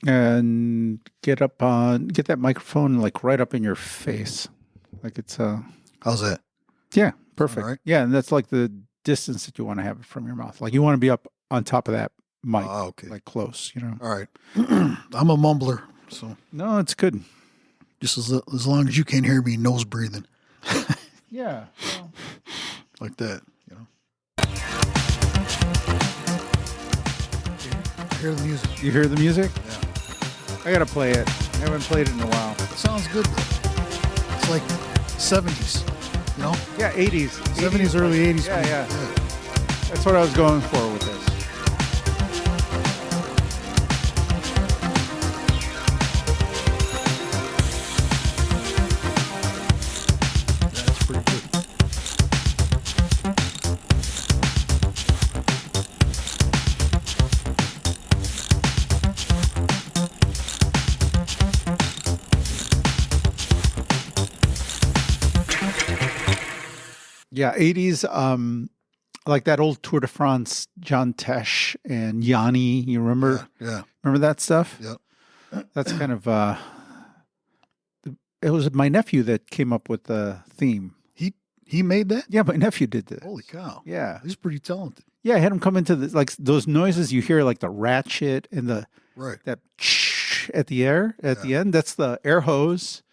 and get that microphone like right up in your face. Like it's How's that? Yeah, perfect. All right. Yeah, and that's like the distance that you want to have it from your mouth. Like you want to be up on top of that mic, Okay. like close, you know. All right. I'm a mumbler, so No, it's good. just as long as you can't hear me nose breathing. Yeah. Well. Like that, you know. Hear the music. You hear the music? Yeah. I gotta play it. I haven't played it in a while. It sounds good though. It's like 70s, you know? Yeah, 80s. 70s, early 80s. Yeah. That's what I was going for with this. That's pretty good. Yeah, 80s. Like that old Tour de France, John Tesh and Yanni. You remember? Yeah. Remember that stuff? Yep. That's kind of. It was my nephew that came up with the theme. He made that? Yeah, my nephew did this. Holy cow. Yeah. He's pretty talented. Yeah, I had him come into like those noises you hear, like the ratchet and that at the end. That's the air hose.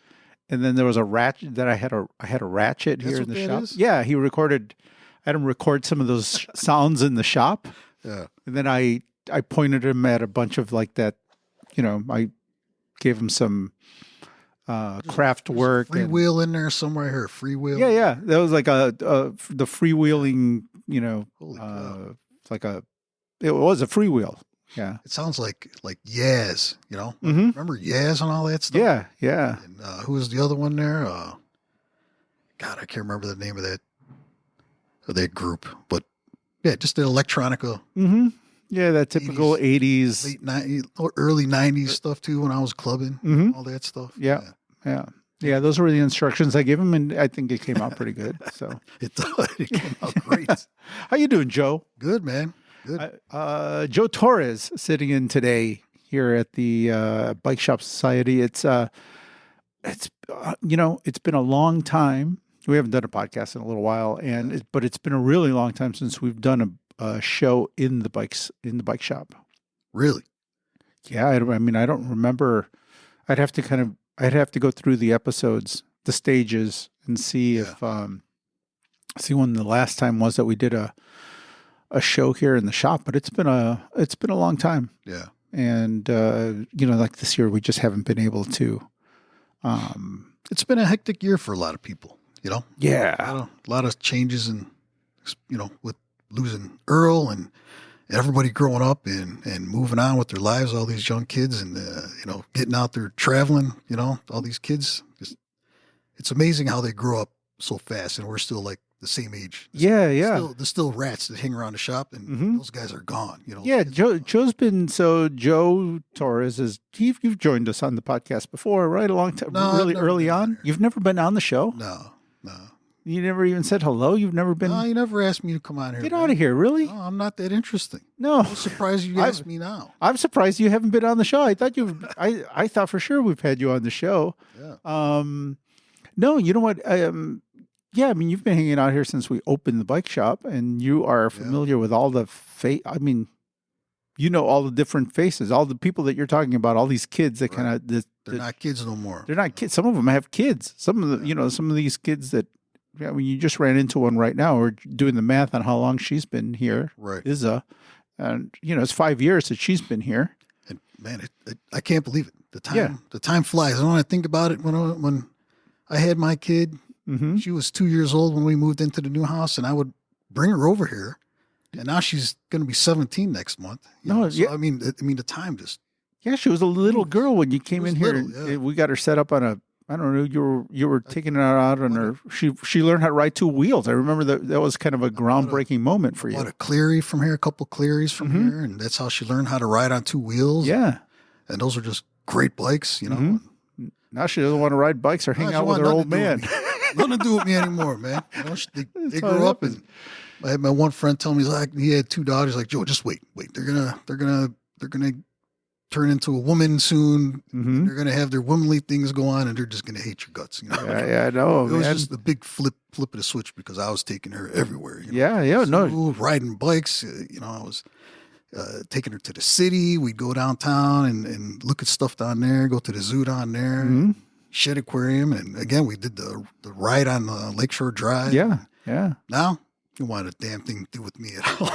And then there was a ratchet that I had a ratchet That's here in what the that shop. is? Yeah, I had him record some of those sounds in the shop. Yeah. And then I pointed him at a bunch of like that, you know, I gave him some craft work. Freewheel in there somewhere here. Freewheel. Yeah. That was like the freewheeling, you know, Holy cow. It was a freewheel. Yeah. It sounds like Yaz, you know? Mm-hmm. Remember Yaz and all that stuff? Yeah. And who was the other one there? God, I can't remember the name of that group. But yeah, just the electronica. Mm-hmm. Yeah, that typical 80s. Late 90s, or early 90s stuff too when I was clubbing. Mm-hmm. All that stuff. Yeah, those were the instructions I gave him, and I think it came out pretty good. So It came out great. How you doing, Joe? Good, man. Good. Joe Torres sitting in today here at the Bike Shop Society. It's been a long time. We haven't done a podcast in a little while, but it's been a really long time since we've done a show in the bike shop. Really? Yeah, I don't remember. I'd have to go through the episodes, the stages, and see if see when the last time was that we did a show here in the shop. But it's been a long time. Yeah. And like this year, we just haven't been able to. It's been a hectic year for a lot of people, you know? Yeah. A lot of changes and, with losing Earl and everybody growing up and moving on with their lives, all these young kids and, getting out there traveling, all these kids. It's amazing how they grow up so fast and we're still like the same age. There's still rats that hang around the shop and those guys are gone, Yeah, Joe Torres you've joined us on the podcast before, right? A long time, really early on. You've never been on the show? No. You never even said hello? You've never been? No, you never asked me to come on here. Get out of here, really? No, I'm not that interesting. No. I'm surprised you asked me now. I'm surprised you haven't been on the show. I thought I thought for sure we've had you on the show. Yeah. No, you know what? You've been hanging out here since we opened the bike shop, and you are familiar with all the all the different faces, all the people that you're talking about, all these kids that kind of they're not kids no more. They're not kids. Some of them have kids. Some of the some of these kids that you just ran into one right now. We're doing the math on how long she's been here. Right. Izza, and it's 5 years that she's been here. And man, I can't believe it. The time flies. And when I think about it, when I had my kid. Mm-hmm. She was 2 years old when we moved into the new house, and I would bring her over here. And now she's going to be 17 next month. I mean, the time just. Yeah, she was a little girl when you came in here. Yeah. We got her set up on I don't know. You were taking her out on her. She learned how to ride two wheels. I remember that was kind of a groundbreaking moment for you. Bought a Cleary from here, a couple Clearys from here, and that's how she learned how to ride on two wheels. Yeah, and those are just great bikes, Mm-hmm. Now she doesn't want to ride bikes or hang out with her old man. Nothing to do with me anymore, man. They grew up, and I had my one friend tell me he had two daughters. Like, Joe, just wait. They're gonna turn turn into a woman soon. Mm-hmm. They're going to have their womanly things go on, and they're just going to hate your guts. Yeah, I know. It was just a big flip of the switch because I was taking her everywhere. No. Riding bikes. I was taking her to the city. We'd go downtown and look at stuff down there. Go to the zoo down there. Mm-hmm. Shed Aquarium, and again we did the ride on the Lakeshore Drive. Yeah. Now you want a damn thing to do with me at all?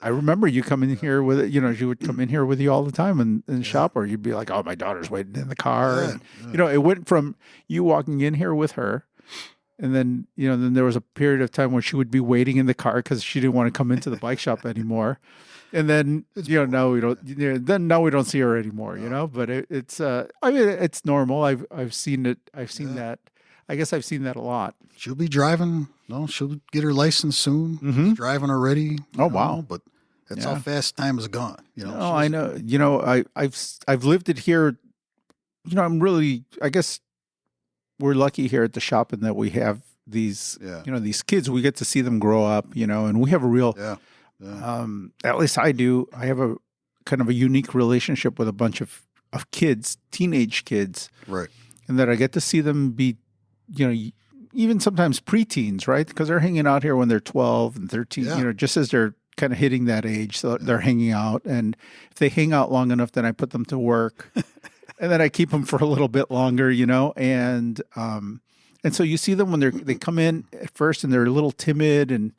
I remember you coming here with it. She would come in here with you all the time and shop, or you'd be like, "Oh, my daughter's waiting in the car." Yeah, and, it went from you walking in here with her, and then then there was a period of time where she would be waiting in the car because she didn't want to come into the bike shop anymore. And then now we don't. Now we don't see her anymore. But it's it's normal. I've seen it. I've seen that. I guess I've seen that a lot. She'll be driving. No, she'll get her license soon. Mm-hmm. She's driving already. Oh wow! But that's how fast time is gone. I know. I've lived it here. I'm really. I guess we're lucky here at the shop in that we have these. These kids. We get to see them grow up. And we have a real. Yeah. At least I do. I have a kind of a unique relationship with a bunch of kids, teenage kids. Right. And that I get to see them be, even sometimes preteens, right? Because they're hanging out here when they're 12 and 13, just as they're kind of hitting that age. So they're hanging out. And if they hang out long enough, then I put them to work. And then I keep them for a little bit longer, And so you see them when they come in at first and they're a little timid and,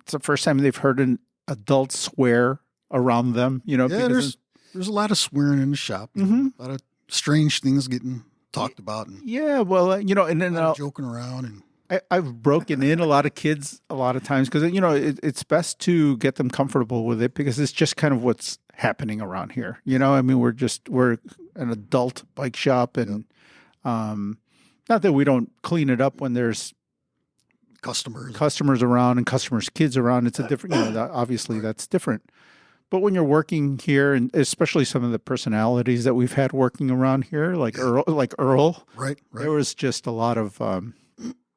it's the first time they've heard an adult swear around them, there's a lot of swearing in the shop. Mm-hmm. A lot of strange things getting talked about. And and then joking around. And I've broken in a lot of kids a lot of times because, it's best to get them comfortable with it because it's just kind of what's happening around here. We're an adult bike shop and not that we don't clean it up when there's customers around and customers' kids around. It's a different, obviously that's different. But when you're working here, and especially some of the personalities that we've had working around here, like Earl, right, there was just a lot of,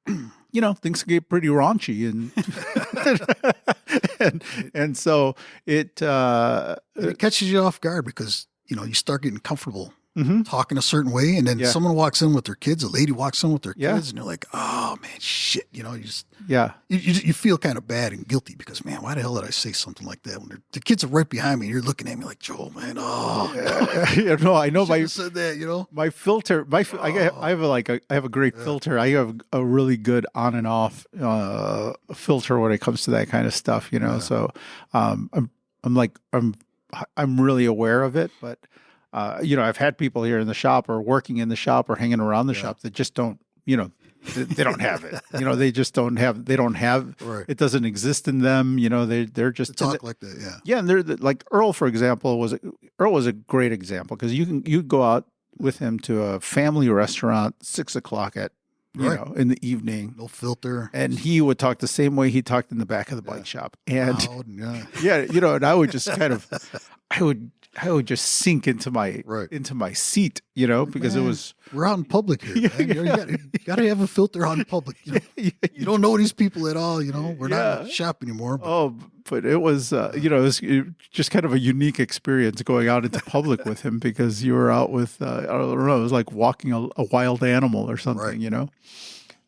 things get pretty raunchy, and so it catches you off guard because you start getting comfortable. Mm-hmm. Talking a certain way, and then someone walks in with their kids, a lady walks in with their kids, and you're like, "Oh man, shit!" You just you feel kind of bad and guilty because, man, why the hell did I say something like that when the kids are right behind me and you're looking at me like, Joel, man, I know. I said that, my filter, I have a great filter. I have a really good on and off filter when it comes to that kind of stuff, So I'm really aware of it, but. I've had people here in the shop or working in the shop or hanging around the shop that just don't, they don't have it. They just don't have, right. It doesn't exist in them. They're just they talk like that. Yeah. Yeah. And they're like Earl, for example, was a great example because you go out with him to a family restaurant, 6:00 at, in the evening. No filter. And he would talk the same way he talked in the back of the bike shop. And loud, and I would just kind of, I would just sink into my seat, because it was. We're out in public here, man. You got to have a filter out in public. You don't know these people at all. We're not in the shop anymore. But it was, it was just kind of a unique experience going out into public with him because you were out with, I don't know, it was like walking a wild animal or something,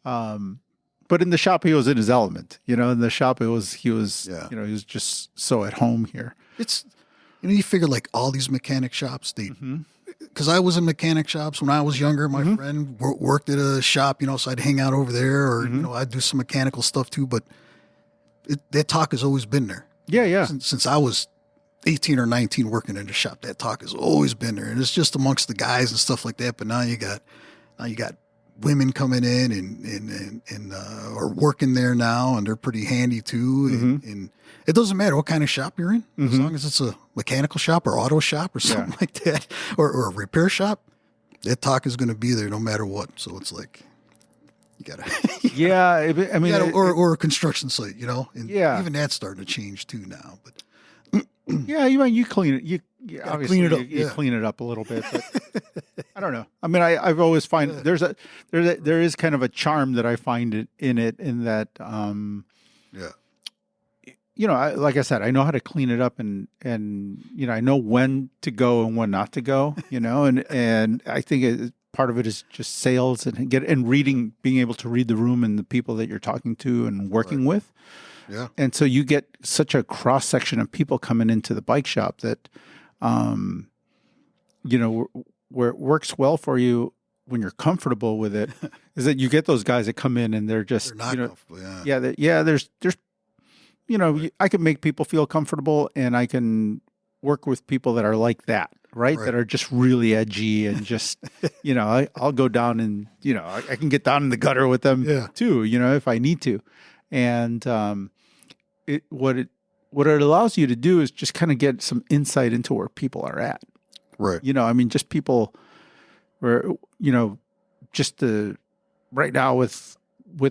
But in the shop, he was in his element. In the shop, he was he was just so at home here. It's. You figure like all these mechanic shops, because I was in mechanic shops when I was younger. My friend worked at a shop, so I'd hang out over there or, I'd do some mechanical stuff too. But that talk has always been there. Yeah. Since I was 18 or 19 working in the shop, that talk has always been there. And it's just amongst the guys and stuff like that. But now you got women coming in and are working there now, and they're pretty handy too. And it doesn't matter what kind of shop you're in, as long as it's a mechanical shop or auto shop or something like that, or a repair shop. That talk is going to be there no matter what. So it's like you gotta, or a construction site, and even that's starting to change too now. But you clean it. You obviously clean it up. You clean it up a little bit. But I don't know. I mean, I've always find there is kind of a charm that I find in that. like I said, I know how to clean it up, and I know when to go and when not to go, and I think part of it is just sales and reading, being able to read the room and the people that you're talking to and working with. Yeah. And so you get such a cross section of people coming into the bike shop that, where it works well for you when you're comfortable with it is that you get those guys that come in and they're just, They're not comfortable. Yeah. there's I can make people feel comfortable, and I can work with people that are like that, right? That are just really edgy and just, I'll go down and, I can get down in the gutter with them too, if I need to. And what it allows you to do is just kind of get some insight into where people are at. Right. Just people where, just right now with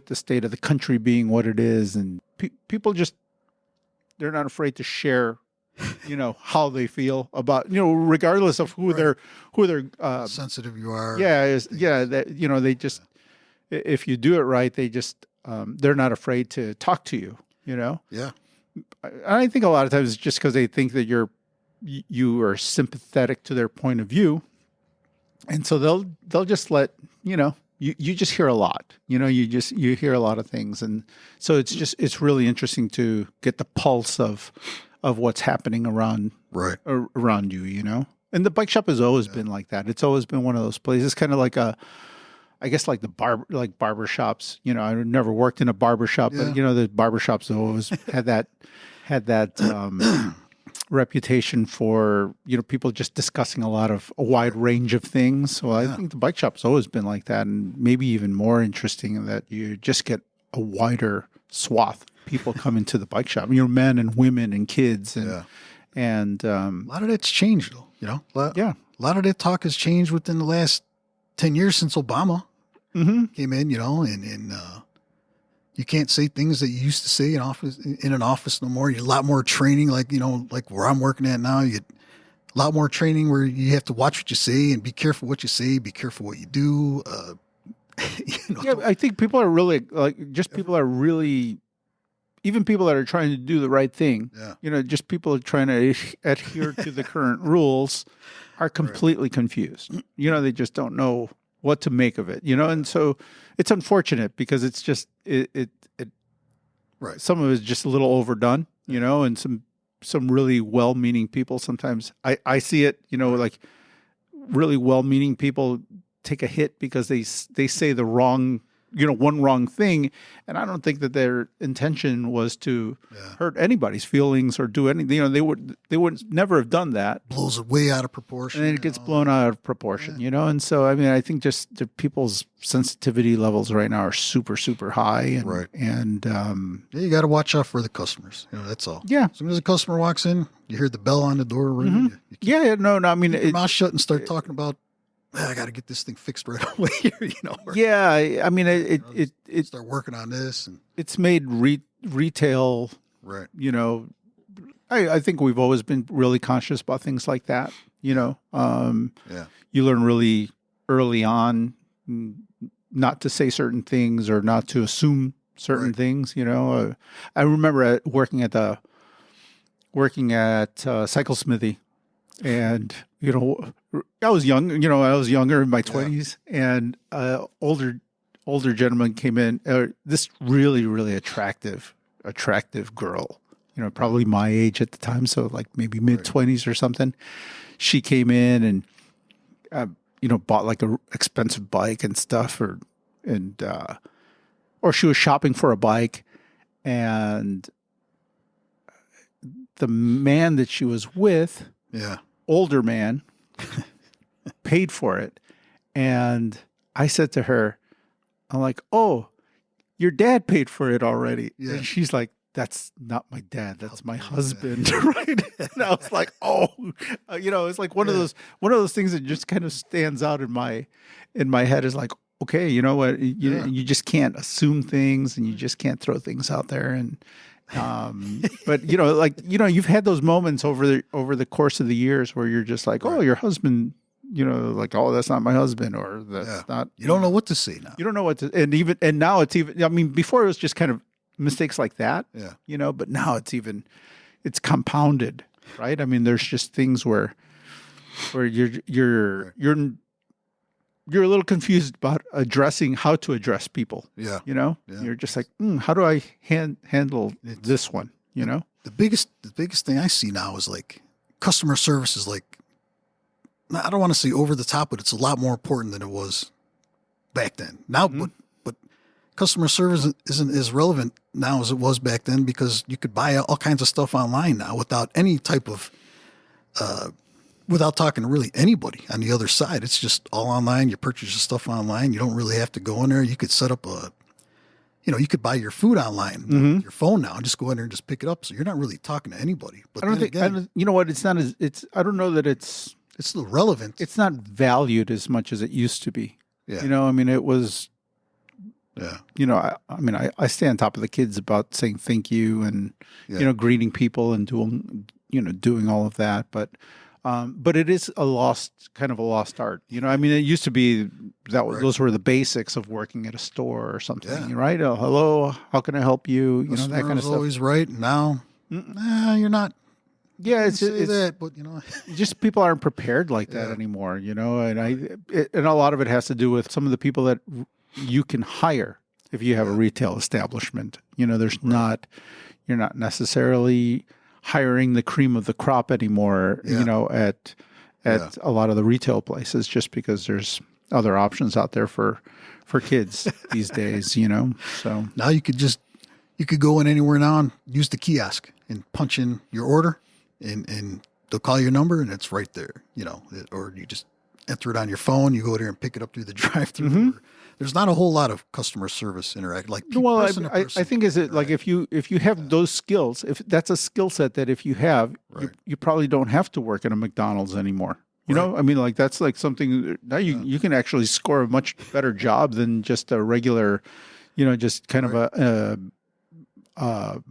the state of the country being what it is, and people just, they're not afraid to share, how they feel about, regardless of who they're sensitive you are. That, they just, if you do it right, they just, they're not afraid to talk to you, Yeah. I think a lot of times it's just because they think that you are sympathetic to their point of view. And so they'll just let, you just hear a lot, you hear a lot of things. And so it's really interesting to get the pulse of what's happening around you, and the bike shop has always been like that. It's always been one of those places, kind of like I guess like barber shops, I never worked in a barber shop, but the barber shops have always had that reputation for, people just discussing a wide range of things. So I think the bike shop's always been like that, and maybe even more interesting in that you just get a wider swath of people coming to the bike shop, men and women and kids. And a lot of that's changed though, A lot of that talk has changed within the last 10 years since Obama came in, and you can't say things that you used to say in an office no more. You get a lot more training, like where I'm working at now. You get a lot more training where you have to watch what you say and be careful what you say, be careful what you do. Yeah, I think people are really even people that are trying to do the right thing. Yeah. Just people trying to adhere to the current rules are completely confused. They just don't know what to make of it, and so it's unfortunate because it's just some of it's just a little overdone, and some really well-meaning people sometimes I see it, like really well-meaning people take a hit because they say the wrong, one wrong thing, and I don't think that their intention was to hurt anybody's feelings or do anything. They would never have done that. Blows it way out of proportion, and then it gets blown out of proportion. And so I think just the people's sensitivity levels right now are super, super high, and you got to watch out for the customers. That's all. Yeah. As soon as a customer walks in, you hear the bell on the door ring. Mm-hmm. I mean, keep your mouth shut and start talking about, I got to get this thing fixed right away here, I mean, it start working on this, and it's made retail, right. I think we've always been really conscious about things like that. You learn really early on not to say certain things or not to assume certain things. I remember working at Cycle Smithy. And, I was young, I was younger in my 20s, and older gentleman came in, this really, really attractive girl, probably my age at the time. So like maybe mid-20s or something. She came in and, bought like a expensive bike and stuff, or she was shopping for a bike, and the man that she was with, older man, paid for it. And I said to her, I'm like, oh, your dad paid for it already. Yeah. And she's like, that's not my dad. That's my husband. Right. And I was like, oh, it's like one of those things that just kind of stands out in my head is like, okay, you know what? You just can't assume things, and you just can't throw things out there. And, but you've had those moments over the course of the years where you're just like, oh, your husband, like, oh, that's not my husband, or that's not. You don't know what to say now. You don't know what to, and now it's even. I mean, before it was just kind of mistakes like that. Yeah. But now it's compounded, right? I mean, there's just things where you're a little confused about how to address people. Yeah. You're just like, how do I handle this one? The biggest thing I see now is like customer service is like, I don't want to say over the top, but it's a lot more important than it was back then. Now, but customer service isn't as relevant now as it was back then because you could buy all kinds of stuff online now without any type of, without talking to really anybody on the other side. It's just all online. You purchase your stuff online. You don't really have to go in there. You could set up you could buy your food online, with your phone now, and just go in there and just pick it up. So you're not really talking to anybody. But you know what? It's not as I don't know that it's still relevant. It's not valued as much as it used to be. Yeah. I mean, it was. Yeah. I stay on top of the kids about saying thank you and greeting people and doing all of that, but it is kind of a lost art. I mean, it used to be those were the basics of working at a store or something, right? Oh, hello, how can I help you? That kind of stuff. Always right. Now, you're not. Yeah, it's that, but just people aren't prepared like that anymore. And a lot of it has to do with some of the people that you can hire if you have a retail establishment. There's not, you're not necessarily hiring the cream of the crop anymore, at a lot of the retail places, just because there's other options out there for kids these days, so. Now you could go in anywhere now and use the kiosk and punch in your order and they'll call your number and it's right there, or you just enter it on your phone, you go there and pick it up through the drive-through. There's not a whole lot of customer service interact. Like, I think like if you have those skills, if that's a skill set that if you have, you probably don't have to work at a McDonald's anymore. I mean, like that's like something now you can actually score a much better job than just a regular, just kind of a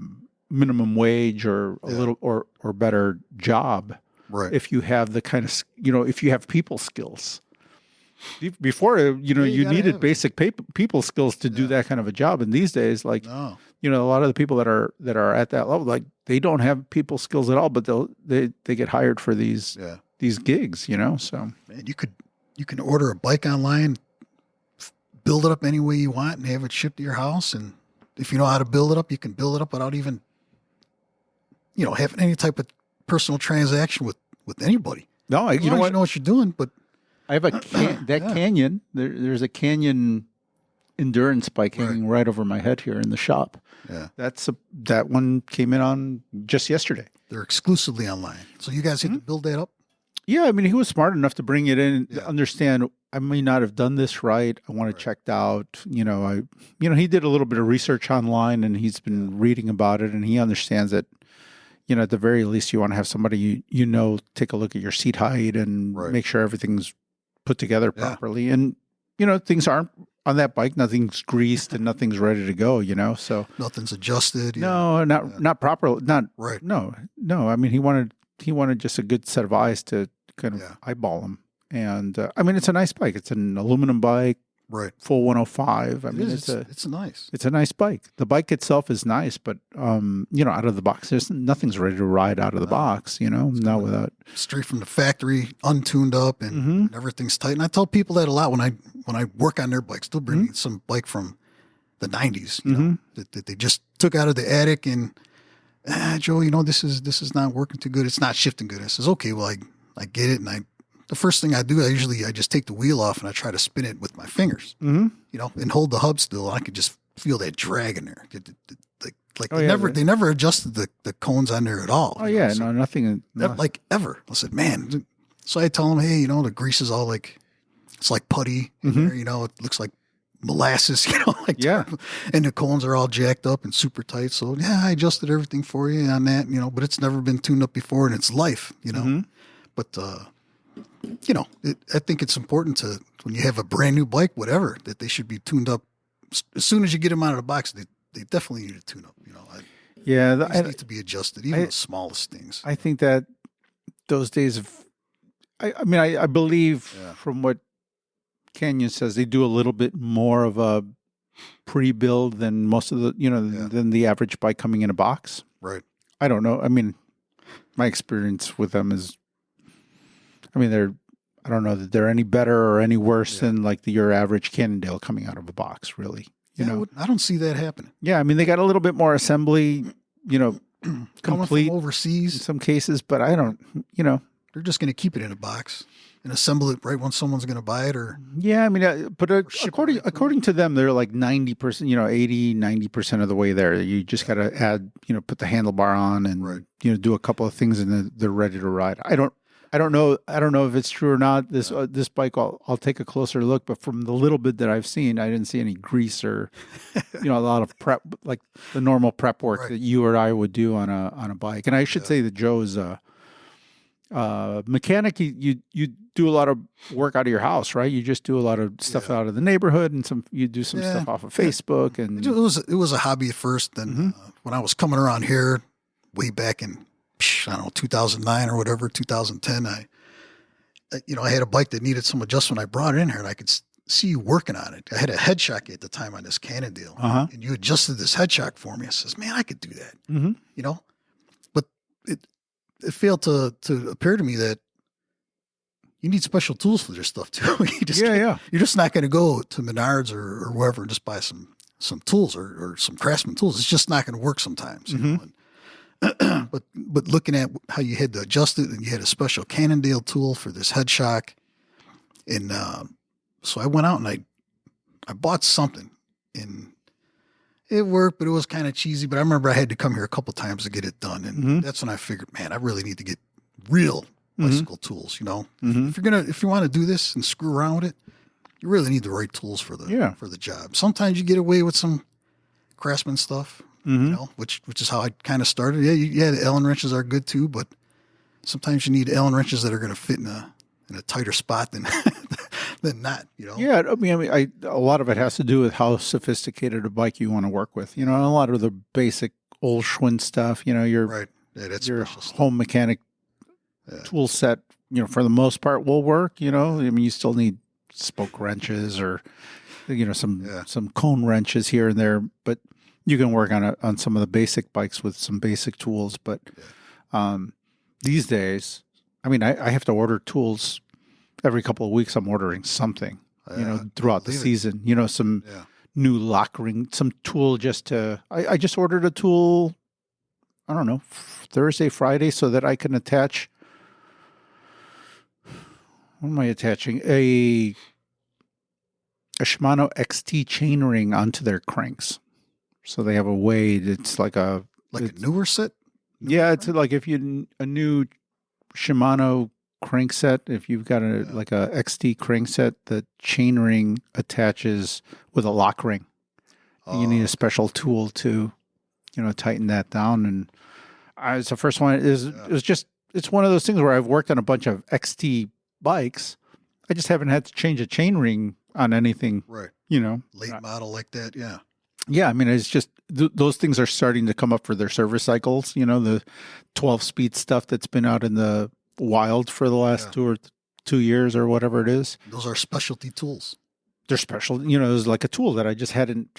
minimum wage or a little or better job. Right. If you have the kind of, if you have people skills. Before, you needed basic people skills to do that kind of a job. And these days, like, a lot of the people that are at that level, like they don't have people skills at all, but they get hired for these gigs, so. Man, you can order a bike online, build it up any way you want and have it shipped to your house. And if you know how to build it up, you can build it up without even, having any type of personal transaction with anybody. No, I know what you're doing, but I have Canyon. There's a Canyon endurance bike hanging right over my head here in the shop. Yeah, that one came in on just yesterday. They're exclusively online, so you guys had to build that up. Yeah, I mean, he was smart enough to bring it in and understand. I may not have done this right. I want it checked out. He did a little bit of research online and he's been reading about it, and he understands that. At the very least, you want to have somebody take a look at your seat height and make sure everything's put together properly. And, things aren't on that bike. Nothing's greased and nothing's ready to go, so. Nothing's adjusted. No, not properly. Not right. No. I mean, he wanted just a good set of eyes to kind of eyeball him. And I mean, it's a nice bike. It's an aluminum bike. Right. Full 105. I mean, it's a nice bike. The bike itself is nice, but, out of the box, nothing's ready to ride out of the box, not without. Straight from the factory, untuned up and everything's tight. And I tell people that a lot when I work on their bikes. They'll bring me some bike from the 90s, that they just took out of the attic and, Joe, this is not working too good. It's not shifting good. I says, okay, well, I get it. And the first thing I do, I just take the wheel off and I try to spin it with my fingers, and hold the hub still. I could just feel that drag in there. They never adjusted the cones on there at all. Oh yeah, so, nothing. Like ever. I said, man. So I tell them, hey, the grease is all like, it's like putty in there, it looks like molasses, and the cones are all jacked up and super tight. So I adjusted everything for you on that, but it's never been tuned up before in its life, but, I think it's important to, when you have a brand new bike, whatever, that they should be tuned up as soon as you get them out of the box. They definitely need to tune up. They need to be adjusted, even the smallest things. I think that those days of, I believe from what Canyon says, they do a little bit more of a pre-build than most of the, than the average bike coming in a box. Right. I don't know. I mean, my experience with them is, I don't know that they're any better or any worse than like your average Cannondale coming out of a box, really. You know, I don't see that happening. Yeah, I mean, they got a little bit more assembly, complete from overseas in some cases, but I don't, they're just going to keep it in a box and assemble it right when someone's going to buy it, or yeah, I mean, but according to them, they're like 90%, 80, 90% of the way there. You just got to add, put the handlebar on and do a couple of things, and then they're ready to ride. I don't know if it's true or not. This bike, I'll take a closer look. But from the little bit that I've seen, I didn't see any grease or, a lot of prep, like the normal prep work that you or I would do on a bike. And I should say that Joe's mechanic. You do a lot of work out of your house, right? You just do a lot of stuff out of the neighborhood, and you do some stuff off of Facebook. And it was a hobby at first. Then when I was coming around here, way back in, I don't know, 2009 or whatever, 2010, I had a bike that needed some adjustment. I brought it in here and I could see you working on it. I had a head shock at the time on this Cannondale, and you adjusted this head shock for me. I says, man, I could do that, but it failed to appear to me that you need special tools for this stuff too. You're just not going to go to Menards or wherever and just buy some tools or some Craftsman tools. It's just not going to work sometimes, you know? But looking at how you had to adjust it, and you had a special Cannondale tool for this head shock, and so I went out and I bought something, and it worked, but it was kind of cheesy. But I remember I had to come here a couple times to get it done, and that's when I figured, man, I really need to get real bicycle tools. If you want to do this and screw around with it, you really need the right tools for the job. Sometimes you get away with some Craftsman stuff. Which is how I kind of started. Yeah, the Allen wrenches are good too, but sometimes you need Allen wrenches that are going to fit in a tighter spot than than not. Yeah, I mean, a lot of it has to do with how sophisticated a bike you want to work with. A lot of the basic old Schwinn stuff. Your home mechanic tool set. For the most part, will work. I mean, you still need spoke wrenches or some cone wrenches here and there, but you can work on some of the basic bikes with some basic tools, but these days, I mean, I have to order tools every couple of weeks. I'm ordering something, throughout the season. Some new lock ring, some tool I just ordered a tool, I don't know, Thursday, Friday, so that I can attach. What am I attaching? A Shimano XT chainring onto their cranks. So they have a way. It's like a newer set. Yeah, it's like if you a new Shimano crank set. If you've got a XT crank set, the chain ring attaches with a lock ring. You need a special tool to, tighten that down. And it's the first one. It's one of those things where I've worked on a bunch of XT bikes. I just haven't had to change a chain ring on anything. Right. Late model like that. Yeah. Yeah, I mean, it's just those things are starting to come up for their service cycles. The 12-speed stuff that's been out in the wild for the last 2 years or whatever it is. Those are specialty tools. They're special. There's like a tool that I just hadn't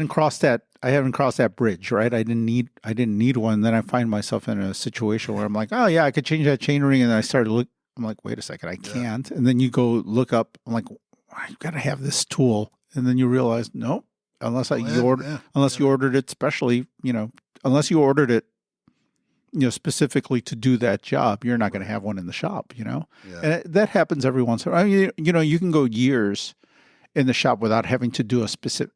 crossed that. I haven't crossed that bridge, right? I didn't need one. Then I find myself in a situation where I'm like, oh yeah, I could change that chain ring, and then I started look. I'm like, wait a second, I can't. And then you go look up. I'm like, I've got to have this tool, and then you realize, nope. Unless you ordered it specially, unless you ordered it, specifically to do that job, you're not going to have one in the shop, And that happens every once in a while. You can go years in the shop without having to do a specific,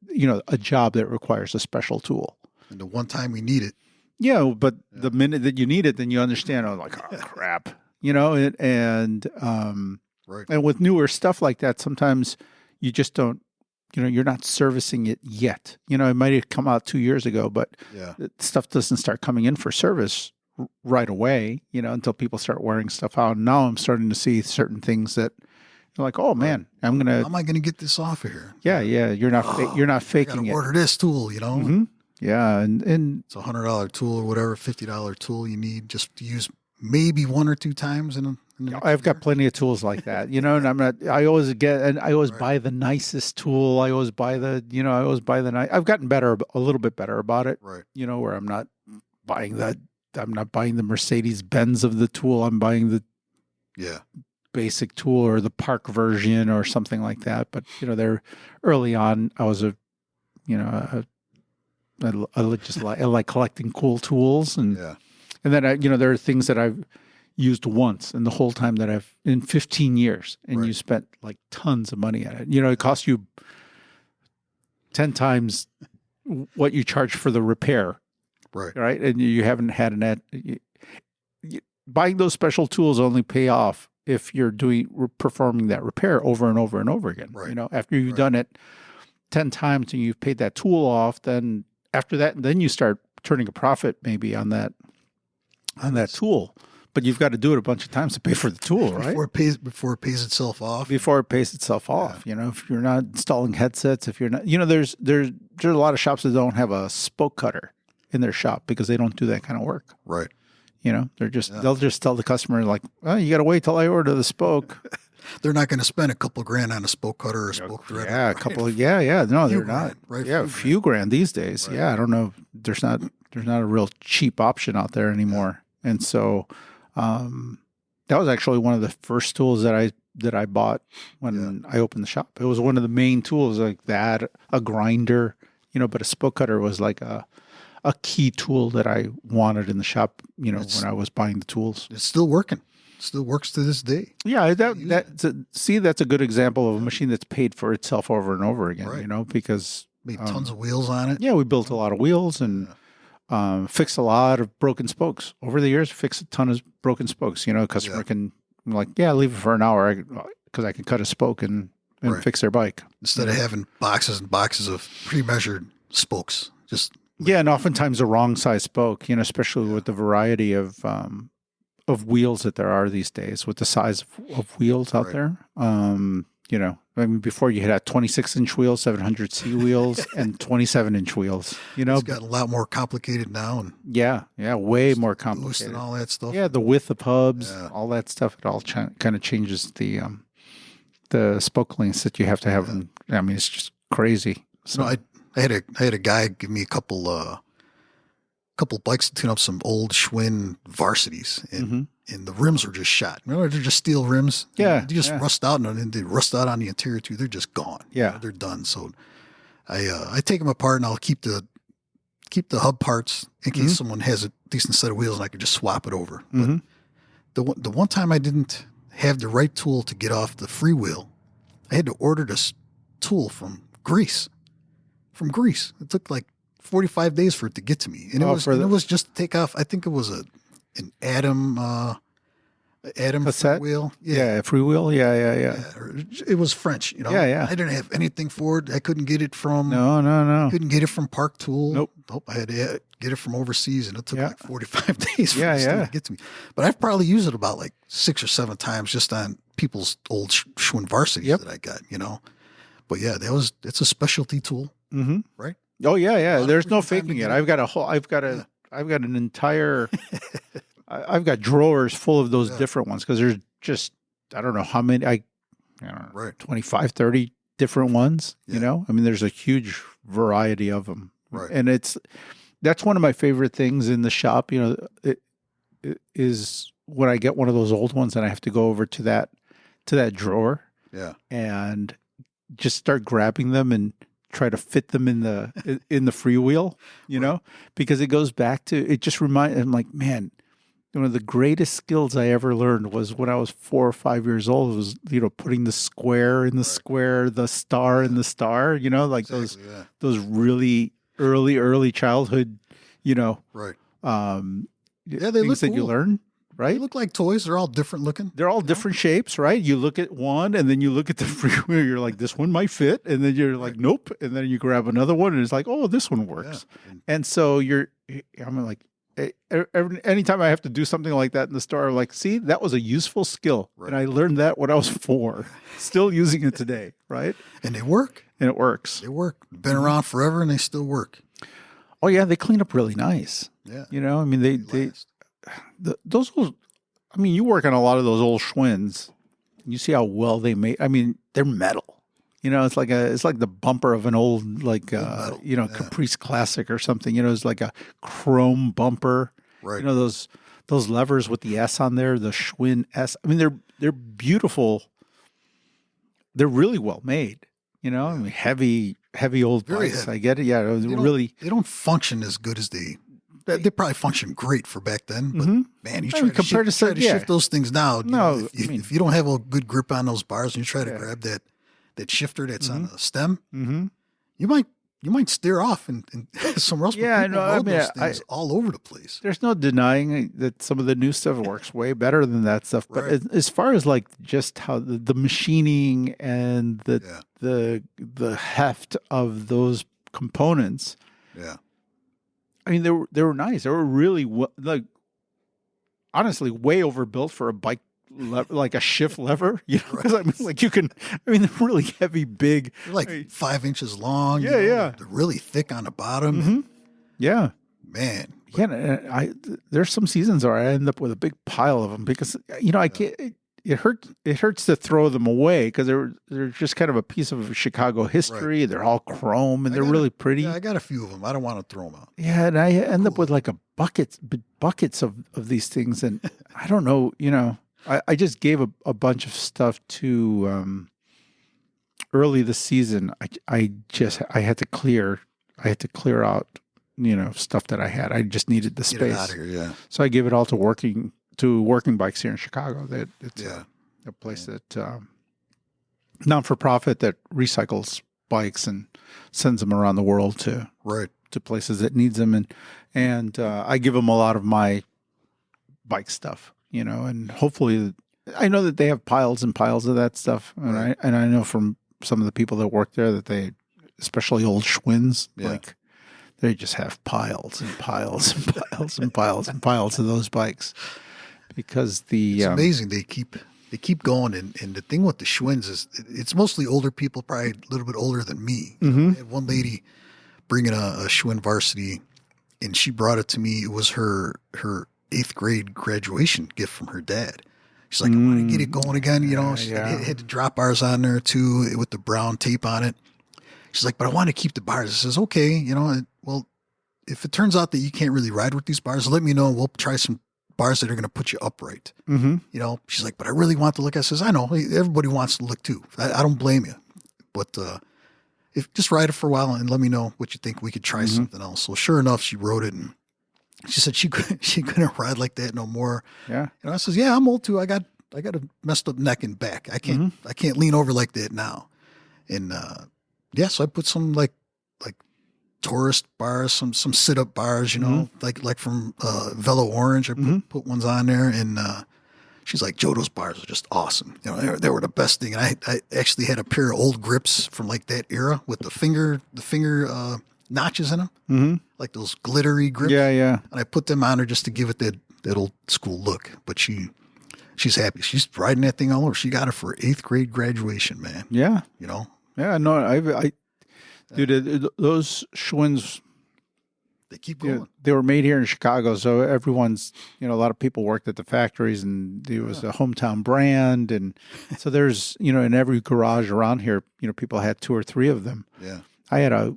a job that requires a special tool. And the one time we need it. Yeah, but the minute that you need it, then you understand, oh crap, and with newer stuff like that, sometimes you just don't, you're not servicing it yet. It might have come out 2 years ago, but stuff doesn't start coming in for service right away, until people start wearing stuff out. And now I'm starting to see certain things that you're like, oh man, how am I going to get this off of here? Yeah. You're not faking it. Order this tool, Mm-hmm. Yeah. And it's $100 tool or whatever, $50 tool you need just to use maybe one or two times in in the next I've got year? plenty of tools like that, and I always buy the nicest tool. I always buy I've gotten a little bit better about it, Right. where buying I'm not buying the Mercedes Benz of the tool. I'm buying the Yeah. basic tool or the Park version or something like that. But, they're early on. I was I like collecting cool tools and then there are things that I've used once in the whole time that I've in 15 years and you spent like tons of money at it. It costs you 10 times what you charge for the repair. Right. And you haven't had buying those special tools only pay off if you're performing that repair over and over and over again. Right. After you've done it 10 times and you've paid that tool off, then after that, then you start turning a profit maybe on that tool. But you've got to do it a bunch of times to pay for the tool, right? Before it pays itself off. Before it pays itself off. If you're not installing headsets, if you're not, there's a lot of shops that don't have a spoke cutter in their shop because they don't do that kind of work. Right. They'll just tell the customer like, well, you got to wait till I order the spoke. They're not going to spend a couple grand on a spoke cutter or a spoke threader. Yeah, a couple of, no, they're not. Right. Yeah, a few grand these days. Right. Yeah, I don't know. There's not a real cheap option out there anymore. Yeah. And so that was actually one of the first tools that I bought when I opened the shop. It was one of the main tools like that, a grinder, but a spoke cutter was like a key tool that I wanted in the shop, when I was buying the tools. It's still working. Still works to this day. Yeah, that's a good example of a machine that's paid for itself over and over again, because made tons of wheels on it. Yeah, we built a lot of wheels and fixed a lot of broken spokes. Over the years, fixed a ton of broken spokes. A customer can leave it for an hour because I can cut a spoke and fix their bike. Instead of having boxes and boxes of pre-measured spokes. And oftentimes the wrong size spoke, especially with the variety of wheels that there are these days, with the size of wheels out there. Before you had 26-inch wheels, 700C wheels, and 27-inch wheels. It's gotten a lot more complicated now. And way more complicated. And all that stuff. Yeah, the width of hubs, all that stuff. It all kind of changes the spoke lengths that you have to have. Yeah. And, it's just crazy. So I had a guy give me a couple bikes to tune up some old Schwinn Varsities, and the rims were just shot. Remember, they're just steel rims. Yeah, they just rust out, and they rust out on the interior too. They're just gone. Yeah, they're done. So I take them apart, and I'll keep the hub parts in case someone has a decent set of wheels, and I can just swap it over. But the one time I didn't have the right tool to get off the freewheel, I had to order this tool from Greece. It took like 45 days for it to get to me. And it was just to take off. I think it was an Adam freewheel. Yeah, freewheel. Yeah. It was French, Yeah. I didn't have anything for it. I couldn't get it from. No. Couldn't get it from Park Tool. Nope. I had to get it from overseas, and it took like 45 days for this thing to get to me. But I've probably used it about like 6 or 7 times just on people's old Schwinn Varsities that I got, But yeah, it's a specialty tool, right? Oh yeah. There's no faking it. I've got an entire, I've got drawers full of those different ones because there's just, I don't know how many, I don't know, 25, 30 different ones, there's a huge variety of them. Right. And that's one of my favorite things in the shop, it is when I get one of those old ones and I have to go over to that drawer. Yeah. And just start grabbing them and try to fit them in the freewheel, because it goes back to, it just reminds, I'm like, man, one of the greatest skills I ever learned was when I was 4 or 5 years old, was, putting the square in the square, the star in the star, like those really early childhood, they things look that cool. You learn. Right? They look like toys. They're all different looking. They're all different shapes, right? You look at one and then you look at the freewheel. You're like, this one might fit. And then you're like, nope. And then you grab another one and it's like, oh, this one works. Yeah. And so I'm like, anytime I have to do something like that in the store, I'm like, see, that was a useful skill. Right. And I learned that when I was 4, still using it today. Right. And they work. And it works. They work. Been around forever and they still work. Oh yeah. They clean up really nice. Yeah. Those will, I mean, you work on a lot of those old Schwinn's. You see how well they made. I mean, they're metal. You know, it's like the bumper of an old Caprice Classic or something. You know, it's like a chrome bumper. Right. You know, those levers with the S on there, the Schwinn S. I mean, they're beautiful. They're really well made. You know, I mean, heavy old Very bikes. heavy. I get it. Yeah, They don't function as good as they probably function great for back then, but man, you try to shift those things now. No, if you don't have a good grip on those bars and you try to grab that shifter that's on the stem, you might steer off and somewhere else. Yeah, those things all over the place. There's no denying that some of the new stuff works way better than that stuff. But as far as like just how the machining and the heft of those components, I mean, they were nice. They were really like, honestly, way overbuilt for a bike, like a shift lever. You know, because I mean, like they're really heavy, big. They're like 5 inches long. Yeah. They're really thick on the bottom. Yeah, man. Yeah, there's some seasons where I end up with a big pile of them because I can't. It hurts to throw them away because they're just kind of a piece of Chicago history. Right. They're all chrome and they're really pretty. Yeah, I got a few of them. I don't want to throw them out. Yeah, and I end up with like buckets of these things, and I don't know. I just gave a bunch of stuff to early this season. I had to clear out stuff that I had. I just needed the space. Get it out of here, yeah. So I gave it all to working bikes here in Chicago. It's a place that non-for-profit that recycles bikes and sends them around the world to places that needs them, and I give them a lot of my bike stuff, and hopefully I know that they have piles and piles of that stuff, and I know from some of the people that work there that they, especially old Schwinn's, like they just have piles and piles and piles and piles and piles of those bikes. Because it's amazing they keep going, and the thing with the Schwinn's is it's mostly older people, probably a little bit older than me. I had one lady bringing a Schwinn Varsity, and she brought it to me. It was her 8th grade graduation gift from her dad. She's like, I want to get it going again. She had the drop bars on there too with the brown tape on it. She's like, but I want to keep the bars. I says, okay, well, if it turns out that you can't really ride with these bars, let me know. We'll try some bars that are going to put you upright. She's like, but I really want to look. I says, I know, everybody wants to look too. I don't blame you, but if just ride it for a while and let me know what you think. We could try something else. So sure enough, she rode it, and she said she couldn't ride like that no more. Yeah. I says, yeah, I'm old too. I got a messed up neck and back. I can't lean over like that now. And so I put some like tourist bars, some sit up bars, like from Velo Orange. I put ones on there, and she's like, Joe, those bars are just awesome. They were the best thing. And I actually had a pair of old grips from like that era with the finger notches in them, like those glittery grips. Yeah. And I put them on her just to give it that old school look. But she's happy. She's riding that thing all over. She got it for her 8th grade graduation, man. Yeah. Yeah. No, dude, those Schwinn's, they keep going. They were made here in Chicago, so everyone's, a lot of people worked at the factories, and it was a hometown brand, and so there's, in every garage around here, people had 2 or 3 of them. Yeah, I had a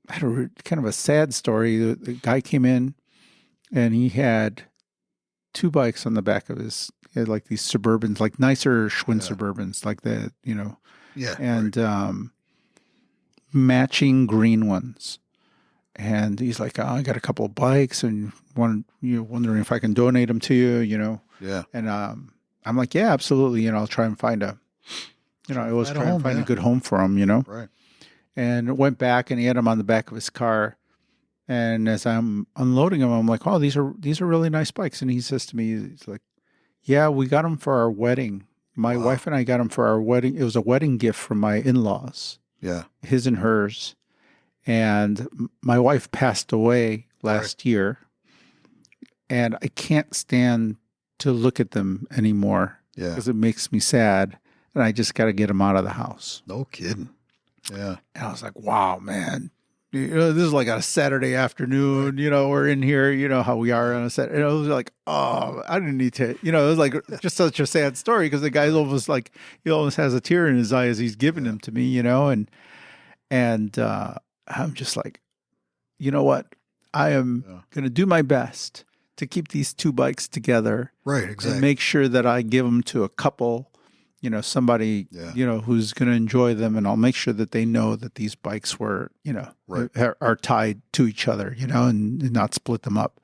kind of a sad story. The guy came in, and he had 2 bikes on the back of his. He had like these Suburbans, like nicer Schwinn Suburbans, like that, Yeah, and matching green ones. And he's like, I got a couple of bikes, and wondering if I can donate them to you, Yeah. And I'm like, yeah, absolutely. I'll try and find a good home for them, Right. And went back, and he had them on the back of his car. And as I'm unloading them, I'm like, oh, these are really nice bikes. And he says to me, he's like, yeah, we got them for our wedding. My wife and I got them for our wedding. It was a wedding gift from my in-laws. Yeah. His and hers. And my wife passed away last year, and I can't stand to look at them anymore because it makes me sad, and I just got to get them out of the house. No kidding. Yeah. And I was like, wow, man, this is like on a Saturday afternoon, we're in here, how we are on a Saturday. It was like, oh, I didn't need to, it was like just such a sad story because the guy's almost like, he almost has a tear in his eye as he's giving them to me, and I'm just like, you know what? I am going to do my best to keep these two bikes together. Right, exactly. And make sure that I give them to a couple, somebody, who's going to enjoy them. And I'll make sure that they know that these bikes were, are tied to each other, and not split them up.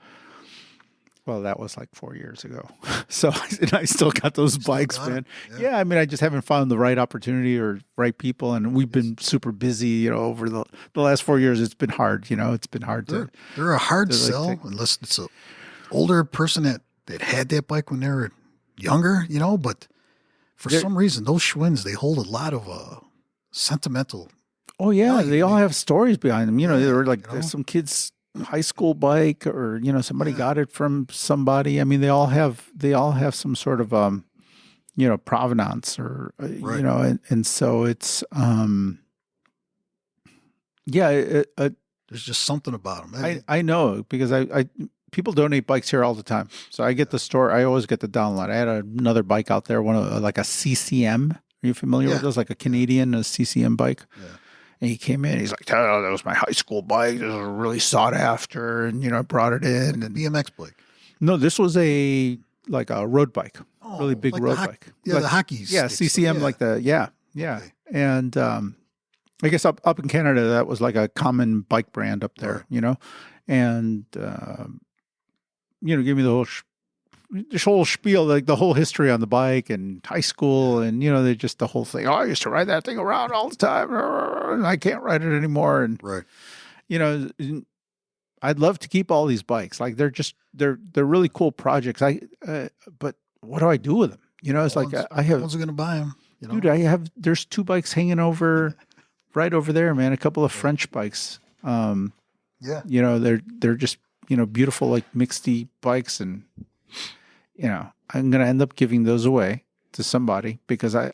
Well, that was like 4 years ago. So I still got those bikes, man. Yeah. I mean, I just haven't found the right opportunity or right people. And we've been super busy, over the last 4 years. It's been hard, It's been hard they're a hard sell unless it's a older person that had that bike when they were younger, but for some reason, those Schwinn's, they hold a lot of sentimental. Oh, yeah. Value. They all have stories behind them. They were like some kid's high school bike or, somebody got it from somebody. I mean, they all have some sort of, provenance or, and so it's, there's just something about them. I know because I people donate bikes here all the time. So I get the store. I always get the download. I had another bike out there, like a CCM. Are you familiar with those? Like a Canadian, a CCM bike. Yeah. And he came in. He's like, "Oh, that was my high school bike. It was really sought after." And I brought it in. Like a BMX bike. No, this was a road bike. Oh, really big like road bike. Yeah, like, the hockey. Yeah, CCM like the Okay. And I guess up in Canada that was like a common bike brand up there. Right. And give me this whole spiel, like the whole history on the bike and high school and, they just the whole thing. Oh, I used to ride that thing around all the time and I can't ride it anymore. And, I'd love to keep all these bikes. Like they're really cool projects. But what do I do with them? It's like I have. Who's going to buy them? Dude, there's two bikes hanging over right over there, man. A couple of French bikes. They're just, beautiful, like mixedy bikes. And, I'm going to end up giving those away to somebody because I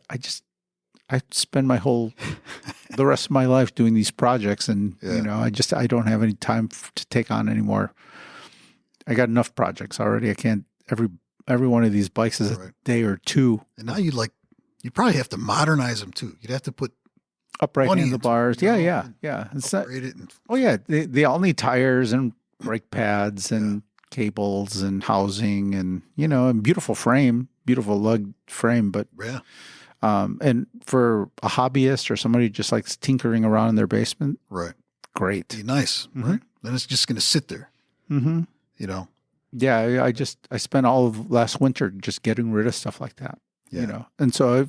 spend the rest of my life doing these projects. And, I don't have any time to take on anymore. I got enough projects already. I can't, every one of these bikes is a day or two. And now you probably have to modernize them too. You'd have to put upright handlebars. Yeah. Upgrade it. They all need tires and brake pads and cables and housing and, and beautiful lug frame. But, and for a hobbyist or somebody who just likes tinkering around in their basement. Right. Great. Be nice. Mm-hmm. Right. Then it's just going to sit there. Mm-hmm. Yeah. I spent all of last winter just getting rid of stuff like that, and so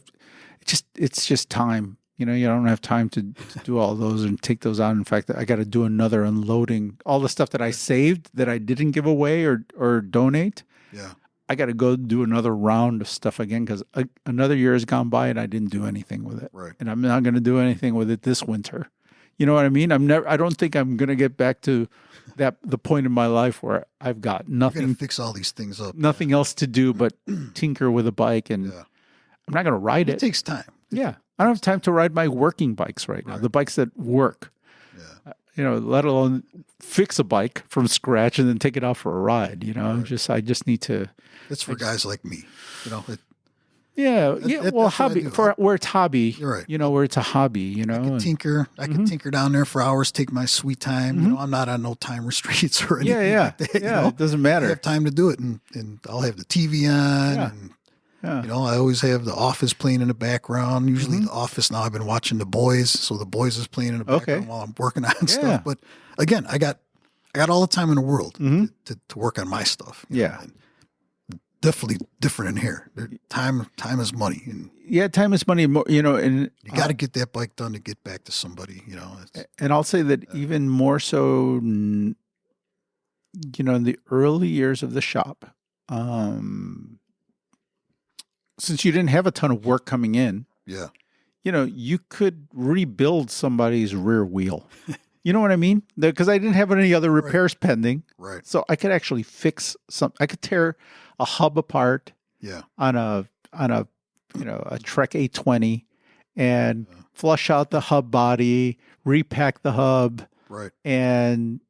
it's just time. You don't have time to do all those and take those out. In fact, I got to do another unloading. All the stuff that I saved that I didn't give away or donate. Yeah. I got to go do another round of stuff again because another year has gone by and I didn't do anything with it. Right. And I'm not going to do anything with it this winter. You know what I mean? I don't think I'm going to get back to the point in my life where I've got nothing. You're going to fix all these things up. Nothing else to do but tinker with a bike, and I'm not going to ride it. It takes time. Yeah. I don't have time to ride my working bikes right now, the bikes that work. Yeah. Let alone fix a bike from scratch and then take it out for a ride. Right. I just need to. It's for guys like me. Well, hobby where it's hobby. You're right. Where it's a hobby. I can tinker. I can tinker down there for hours. Take my sweet time. Mm-hmm. I'm not on no time restraints or anything. Like that, it doesn't matter. I have time to do it, and I'll have the TV on. Yeah. And, I always have The Office playing in the background. Usually The Office now. I've been watching The Boys, so The Boys is playing in the background while I'm working on stuff. But again, I got all the time in the world to work on my stuff. And definitely different in here. Time is money. And time is money. And you got to get that bike done to get back to somebody. And I'll say that even more so, in the early years of the shop. Since you didn't have a ton of work coming in, you could rebuild somebody's rear wheel. You know what I mean? Because I didn't have any other repairs pending. Right. So I could actually fix I could tear a hub apart on a Trek 820 and flush out the hub body, repack the hub, Right. and,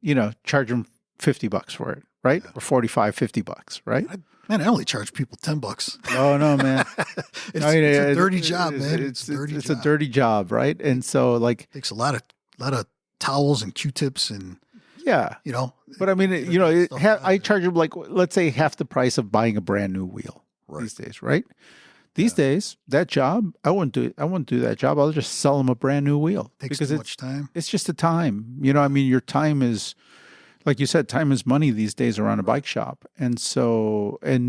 charge them $50 for it, right? Yeah. Or 45, $50, right? Man, I only charge people $10. Oh, no, man. It's a dirty job, man. It's a dirty job, right? And so, like, takes a lot of towels and Q-tips and, yeah. But I mean, I charge them, like, let's say half the price of buying a brand new wheel these days, right? These days, that job, I wouldn't do that job. I'll just sell them a brand new wheel. Takes too much time. It's just the time. I mean, your time is, like you said, time is money these days around a bike shop. And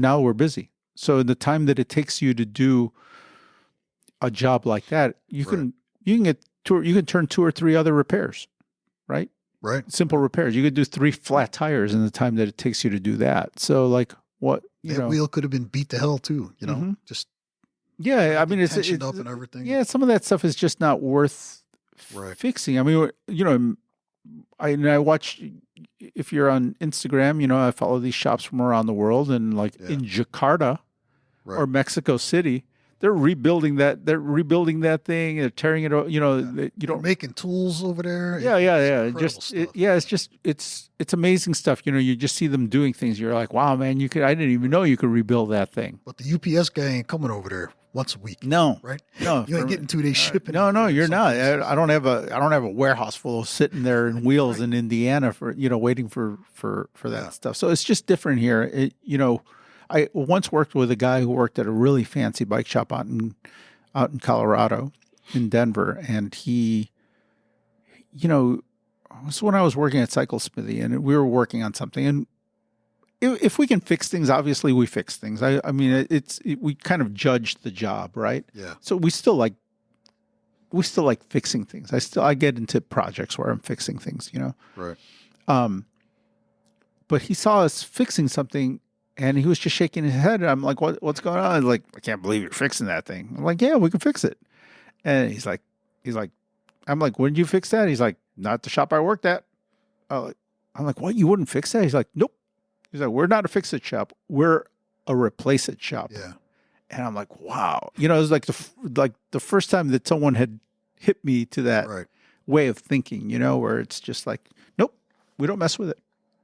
now we're busy. So the time that it takes you to do a job like that, you can turn 2 or 3 other repairs, right? Right. Simple repairs. You could do 3 flat tires in the time that it takes you to do that. So, like, what, that wheel could have been beat to hell too, just. Yeah. I mean, it's up and everything. Yeah. Some of that stuff is just not worth fixing. I mean, I watch, if you're on Instagram, I follow these shops from around the world, and like in Jakarta or Mexico City, they're rebuilding that. They're rebuilding that thing. They're tearing it. They're making tools over there. It's amazing stuff. You just see them doing things. You're like, wow, man, I didn't even know you could rebuild that thing. But the UPS guy ain't coming over there once a week. No, right? No, you ain't getting 2-day shipping. No, you're not. I don't have a warehouse full of sitting there in wheels in Indiana for waiting for that stuff. So it's just different here. I once worked with a guy who worked at a really fancy bike shop out in Colorado, in Denver, and he, it was when I was working at Cycle Smithy, and we were working on something, and if we can fix things, obviously we fix things. I mean, we kind of judge the job, right? Yeah. So we still like fixing things. I get into projects where I'm fixing things, Right. But he saw us fixing something, and he was just shaking his head. And I'm like, what's going on? He's like, I can't believe you're fixing that thing. I'm like, yeah, we can fix it. And he's like, I'm like, when did you fix that? He's like, not the shop I worked at. I'm like, what? You wouldn't fix that? He's like, nope. He's like, we're not a fix-it shop. We're a replace-it shop. Yeah. And I'm like, wow. It was like the first time that someone had hit me to that way of thinking, where it's just like, nope, we don't mess with it.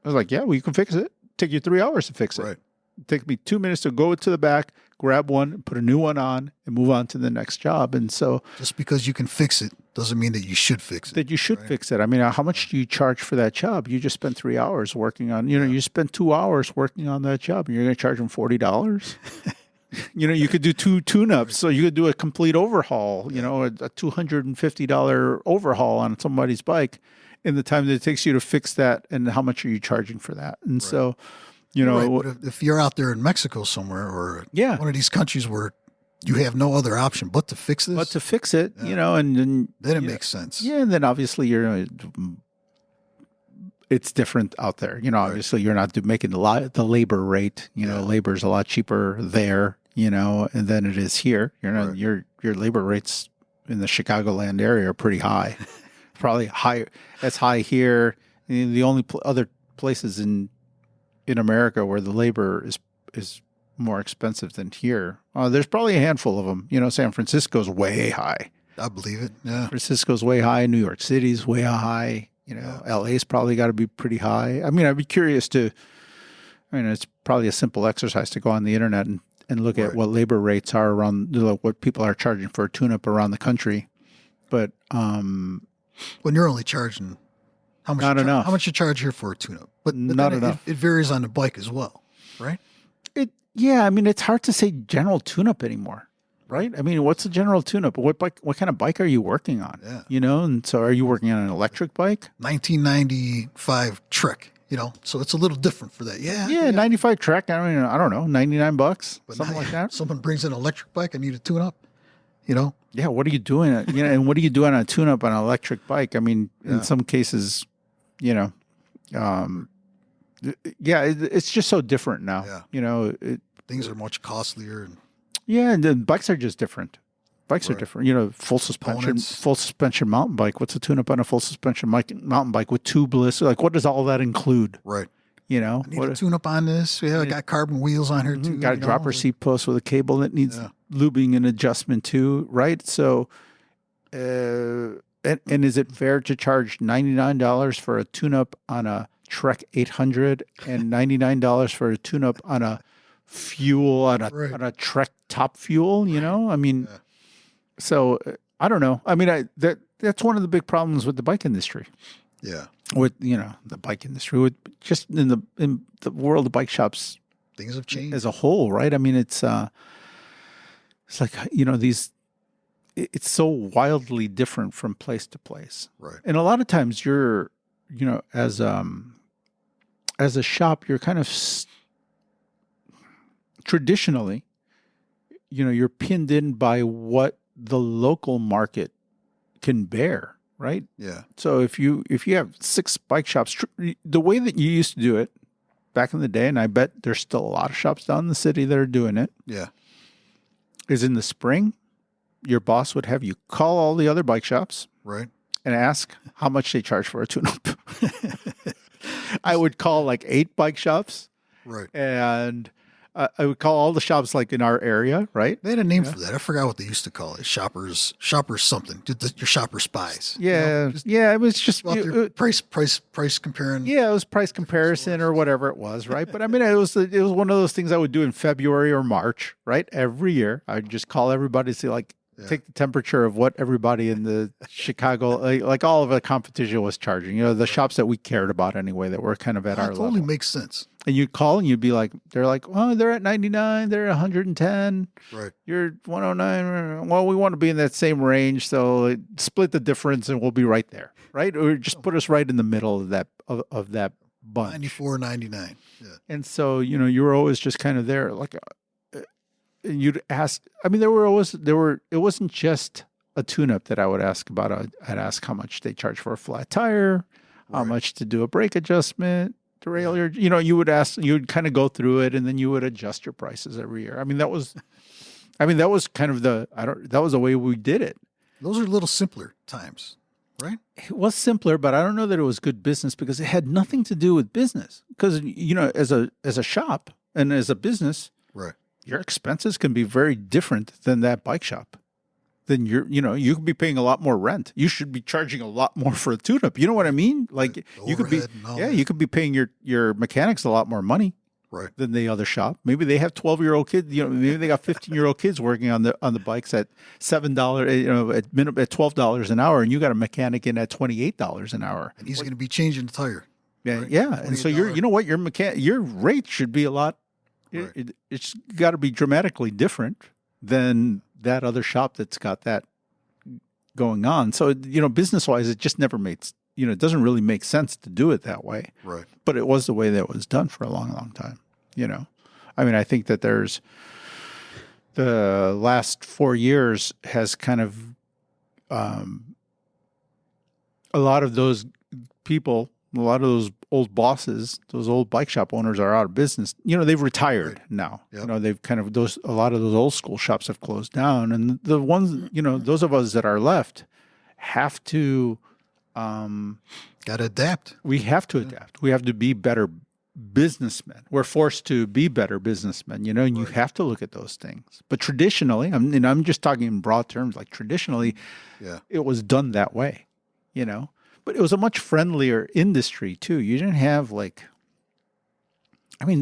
I was like, yeah, well, you can fix it. Take you 3 hours to fix it. Right. It take me 2 minutes to go to the back, grab one, put a new one on, and move on to the next job. And so, just because you can fix it doesn't mean that you should fix it. Fix it. I mean, how much do you charge for that job? You just spent 3 hours working on. You spent 2 hours working on that job, and you're going to charge them $40. You could do 2 tune-ups, so you could do a complete overhaul. A $250 overhaul on somebody's bike in the time that it takes you to fix that, and how much are you charging for that? And so, but if you're out there in Mexico somewhere, or one of these countries where you have no other option but to fix this, and then it makes sense. Yeah, and then obviously it's different out there. Obviously you're not making the labor rate. Labor is a lot cheaper there. Than it is here. Your labor rates in the Chicagoland area are pretty high. Probably higher. That's high here. And the only other places in America where the labor is more expensive than here. There's probably a handful of them. San Francisco's way high. I believe it. Yeah. Francisco's way high. New York City's way high. LA's probably got to be pretty high. I mean, I'd be curious it's probably a simple exercise to go on the internet and look at what labor rates are around, what people are charging for a tune-up around the country. But when you're only charging how much? Not enough. How much you charge here for a tune-up? But not enough. It varies on the bike as well, right? I mean, it's hard to say general tune-up anymore, right? I mean, what's a general tune-up? What kind of bike are you working on? Yeah. And so are you working on an electric bike? 1995 Trek. So it's a little different for that. Yeah. 95 Trek. I mean, I don't know, $99, something like that. Someone brings an electric bike. I need a tune-up. Yeah. What are you doing? And what are you doing on a tune-up on an electric bike? I mean, in some cases, it's just so different now. Yeah. Things are much costlier. And the bikes are just different. Bikes are different. Full suspension mountain bike. What's a tune-up on a full suspension mountain bike with tubeless? Like, what does all that include? Right. I need a tune-up on this. I got carbon wheels on here too. Got a dropper seat post with a cable that needs lubing and adjustment too, right? So, And is it fair to charge $99 for a tune-up on a Trek 800 and $99 for a tune-up on a fuel on a Trek Top Fuel? You know, I mean, so I don't know. I mean, that's one of the big problems with the bike industry. Yeah, with the bike industry, with just in the world of bike shops, things have changed as a whole, right? I mean, it's like it's so wildly different from place to place, right? And a lot of times you're, as a shop, you're kind of traditionally, you're pinned in by what the local market can bear, right? Yeah. So if you have 6 bike shops, the way that you used to do it back in the day, and I bet there's still a lot of shops down in the city that are doing it. Yeah. Is in the spring, your boss would have you call all the other bike shops, right, and ask how much they charge for a tune-up. I would call like 8 bike shops, right, and I would call all the shops like in our area, right? They had a name for that. I forgot what they used to call it. Shoppers something. Your shopper spies. Yeah, it was just price comparing. Yeah, it was price comparison or whatever it was, right? But I mean, it was one of those things I would do in February or March, right? Every year, I'd just call everybody, see like. Yeah. Take the temperature of what everybody in the Chicago, like all of the competition was charging, the shops that we cared about anyway, that were kind of at our level. That totally makes sense. And you'd call and you'd be like, they're like, oh, they're at 99, they're at 110. Right. You're 109. Well, we want to be in that same range. So split the difference and we'll be right there. Right. Or just put us right in the middle of that bunch. 94, 99. Yeah. And so, you were always just kind of there like, you'd ask, I mean, it wasn't just a tune-up that I would ask about. I'd ask how much they charge for a flat tire, how much to do a brake adjustment, derailleur, you would ask, you would kind of go through it and then you would adjust your prices every year. I mean, that was kind of that was the way we did it. Those are a little simpler times, right? It was simpler, but I don't know that it was good business because it had nothing to do with business. Because, as a shop and as a business, right, your expenses can be very different than that bike shop. Then you could be paying a lot more rent. You should be charging a lot more for a tune-up. You know what I mean? Like you could be paying your mechanics a lot more money, right, than the other shop. Maybe they have 12-year-old kids. Maybe they got 15-year-old kids working on the bikes at $7, at $12 an hour, and you got a mechanic in at $28 an hour, and he's going to be changing the tire. Yeah, right? Yeah. And so your rate should be a lot. Right. It's got to be dramatically different than that other shop that's got that going on. So, business-wise, it just never makes, it doesn't really make sense to do it that way. Right. But it was the way that it was done for a long, long time, I mean, I think that there's the last 4 years has kind of a lot of those people, a lot of those old bosses, those old bike shop owners are out of business. They've retired now. Yep. They've kind of a lot of those old school shops have closed down, and the ones, those of us that are left have to got to adapt. We have to adapt. We have to be better businessmen. We're forced to be better businessmen, and you have to look at those things. But traditionally, I'm just talking in broad terms, like traditionally, it was done that way, But it was a much friendlier industry too. You didn't have there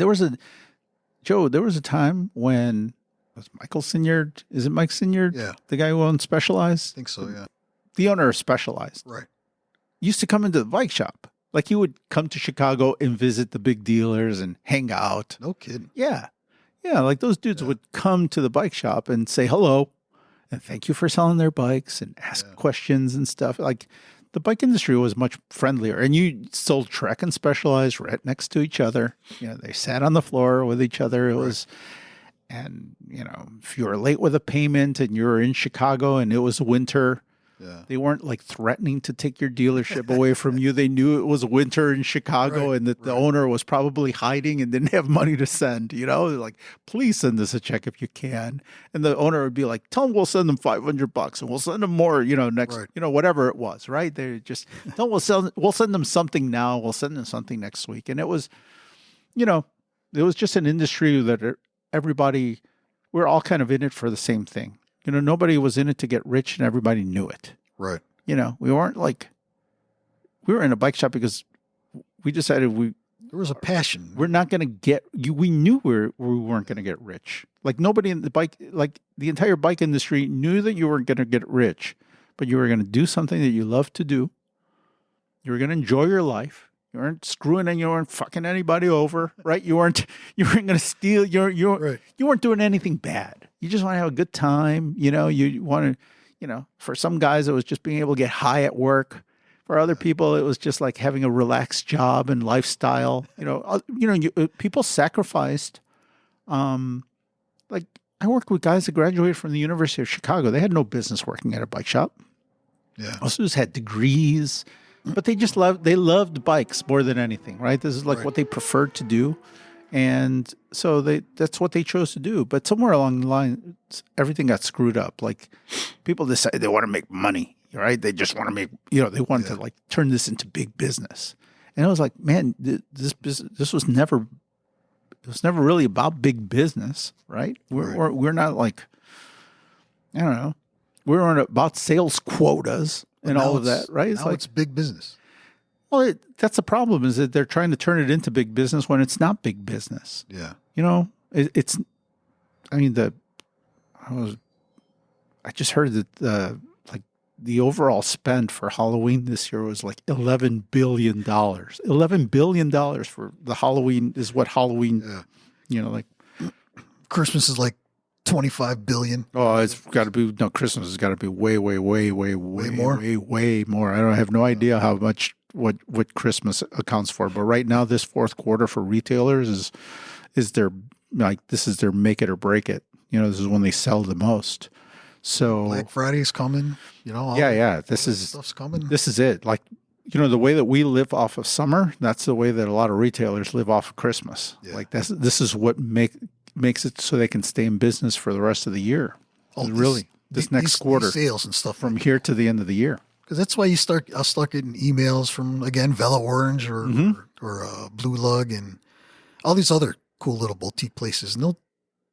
was a time when was Michael Sinyard? Is it Mike Sinyard? Yeah. The guy who owned Specialized? I think so, yeah. The owner of Specialized. Right. Used to come into the bike shop. Like he would come to Chicago and visit the big dealers and hang out. No kidding. Yeah. Yeah. Like those dudes would come to the bike shop and say hello and thank you for selling their bikes and ask questions and stuff. Like the bike industry was much friendlier, and you sold Trek and Specialized right next to each other. They sat on the floor with each other. It was, and if you were late with a payment and you were in Chicago and it was winter, they weren't like threatening to take your dealership away from you. They knew it was winter in Chicago and that the owner was probably hiding and didn't have money to send, like, please send us a check if you can. And the owner would be like, tell them we'll send them $500 and we'll send them more, next, whatever it was, right? They just, we'll send them something now. We'll send them something next week. And it was, it was just an industry that everybody, we're all kind of in it for the same thing. Nobody was in it to get rich and everybody knew it. Right. we weren't like, we were in a bike shop because we decided there was a passion. we're not going to get you. We knew we weren't going to get rich. Like nobody in the bike, like the entire bike industry knew that you weren't going to get rich, but you were going to do something that you love to do. You were going to enjoy your life. You weren't screwing and you weren't fucking anybody over, right? You weren't going to steal. You weren't doing anything bad. You just want to have a good time. You want to, for some guys, it was just being able to get high at work. For other people, it was just like having a relaxed job and lifestyle. People sacrificed. Like I worked with guys that graduated from the University of Chicago. They had no business working at a bike shop. Yeah, also just had degrees. But they just loved bikes more than anything, right? This is like what they preferred to do. And so that's what they chose to do. But somewhere along the line, everything got screwed up. Like people decided they want to make money, right? They just want to make, they wanted to like turn this into big business. And I was like, man, this was never really about big business, right? We're not like, I don't know, we weren't about sales quotas. And all of that, right? It's big business. Well, that's the problem is that they're trying to turn it into big business when it's not big business. Yeah. I just heard that the overall spend for Halloween this year was like $11 billion. $11 billion for the Halloween is what Halloween, like. Christmas is like 25 billion. Oh, it's got to be, Christmas has got to be way more. I have no idea how much, what Christmas accounts for. But right now, this fourth quarter for retailers is their, like, this is their make it or break it. This is when they sell the most. So Black Friday's coming, this is stuff's coming. This is it. Like, the way that we live off of summer, that's the way that a lot of retailers live off of Christmas. Yeah. Like this is what makes it so they can stay in business for the rest of the year. This next quarter, sales and stuff from here to the end of the year. Because that's why I'll start getting emails from again Vela Orange or Blue Lug and all these other cool little boutique places, and they'll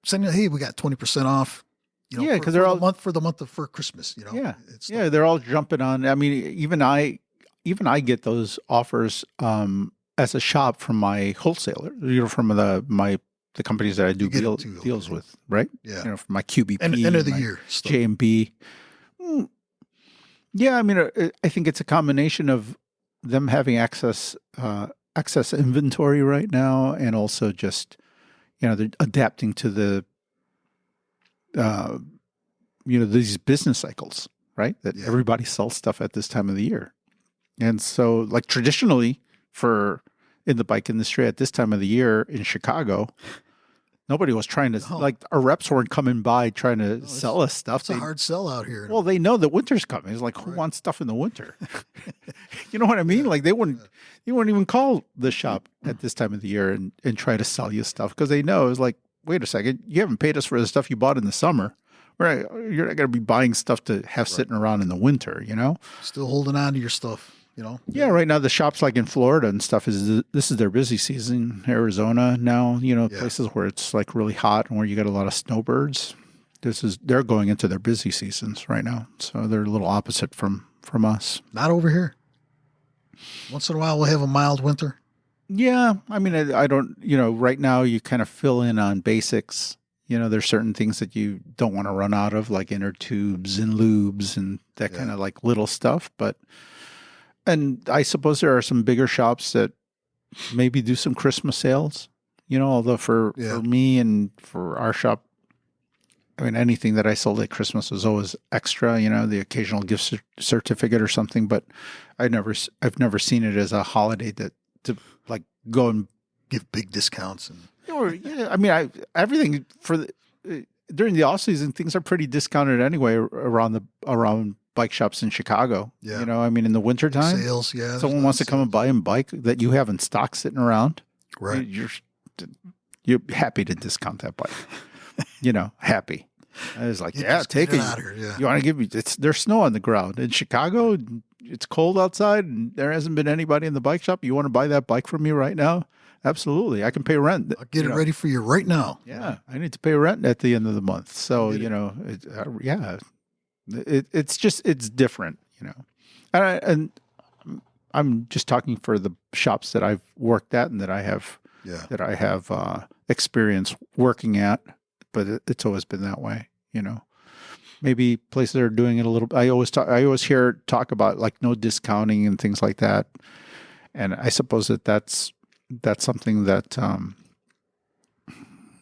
send you, hey, we got 20% off. Because they're all for the month for Christmas. They're all jumping on. I mean, even I get those offers as a shop from my wholesaler. From the companies that I do deals with, right? Yeah. From my QBP, end of the year stuff. JMB. Yeah, I mean, I think it's a combination of them having excess inventory right now, and also just they're adapting to the these business cycles, right? That everybody sells stuff at this time of the year, and so like traditionally in the bike industry at this time of the year in Chicago. Nobody was trying to, like, our reps weren't coming by trying to sell us stuff. It's a hard sell out here. Well, they know that winter's coming. It's like, who wants stuff in the winter? You know what I mean? Like, you wouldn't even call the shop at this time of the year and try to sell you stuff because they know it's like, wait a second, you haven't paid us for the stuff you bought in the summer. Right? You're not going to be buying stuff to have sitting around in the winter, Still holding on to your stuff. Yeah, right now the shops like in Florida and stuff this is their busy season. Arizona now, places where it's like really hot and where you got a lot of snowbirds. They're going into their busy seasons right now, so they're a little opposite from us. Not over here. Once in a while we'll have a mild winter. Yeah, I mean I don't. Right now you kind of fill in on basics. There's certain things that you don't want to run out of, like inner tubes and lubes and that kind of like little stuff, And I suppose there are some bigger shops that maybe do some Christmas sales, although for me and for our shop, I mean, anything that I sold at Christmas was always extra, the occasional gift certificate or something, but I've never seen it as a holiday to like go and give big discounts. Everything during the off season, things are pretty discounted anyway around bike shops in Chicago. Yeah. In the wintertime, sales, someone wants to come and buy a bike that you have in stock sitting around. Right. You're happy to discount that bike. Happy. I was like, take it. Out here, yeah. You want to give me, there's snow on the ground. In Chicago, it's cold outside and there hasn't been anybody in the bike shop. You want to buy that bike from me right now? Absolutely. I can pay rent. I'll get it ready for you right now. Yeah. I need to pay rent at the end of the month. So, it's different, And I'm just talking for the shops that I've worked at and that I have experience working at, but it's always been that way, you know. Maybe places are doing it a little. I always hear talk about like no discounting and things like that, and I suppose that's something that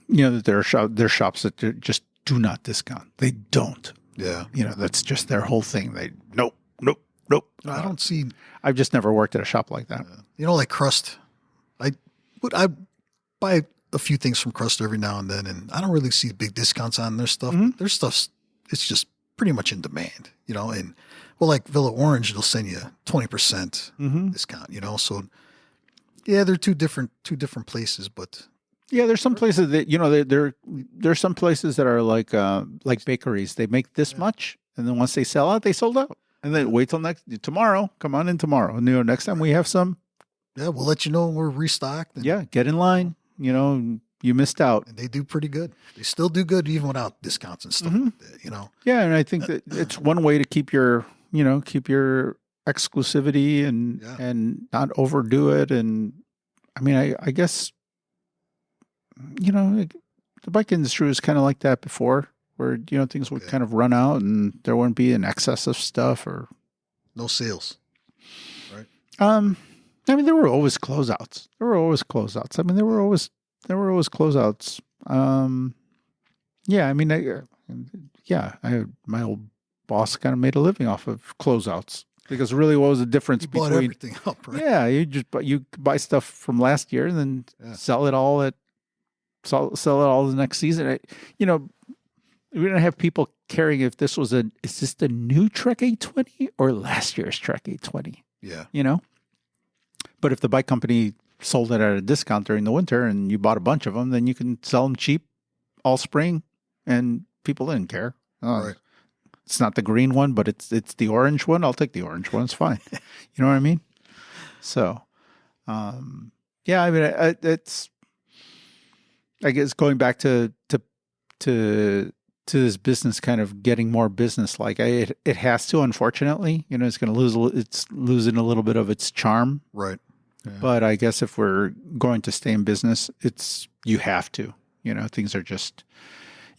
that there are shops that just do not discount. They don't. Yeah. That's just their whole thing. They nope. No, I don't see. I've just never worked at a shop like that. Like Crust. I buy a few things from Crust every now and then, and I don't really see big discounts on their stuff. Mm-hmm. Their stuff's it's just pretty much in demand, and like Villa Orange, they'll send you 20% discount, So yeah, they're two different places, but yeah, there's some places that there's some places that are like bakeries. They make this much, and then once they sell out, they sold out. And then wait till tomorrow. Come on in tomorrow. Next time we have some. Yeah, we'll let you know when we're restocked. And, get in line. You missed out. And they do pretty good. They still do good even without discounts and stuff like that, Yeah, and I think that it's one way to keep your exclusivity and not overdo it. And I mean, I guess, the bike industry was kind of like that before. Where, things would kind of run out and there wouldn't be an excess of stuff or no sales. Right. I mean, there were always closeouts. I mean, there were always closeouts. Yeah, I mean, my old boss kind of made a living off of closeouts because really what was the difference you bought everything up, right? Yeah, you buy stuff from last year and then sell it all the next season. We didn't have people caring if this was is this the new Trek 820 or last year's Trek 820? Yeah. But if the bike company sold it at a discount during the winter and you bought a bunch of them, then you can sell them cheap all spring and people didn't care. Right. It's not the green one, but it's the orange one. I'll take the orange one. It's fine. You know what I mean? So, yeah, I mean, it's, I guess going back to this business kind of getting more business like it has to, unfortunately, it's going to it's losing a little bit of its charm. Right. Yeah. But I guess if we're going to stay in business, you have to, things are just,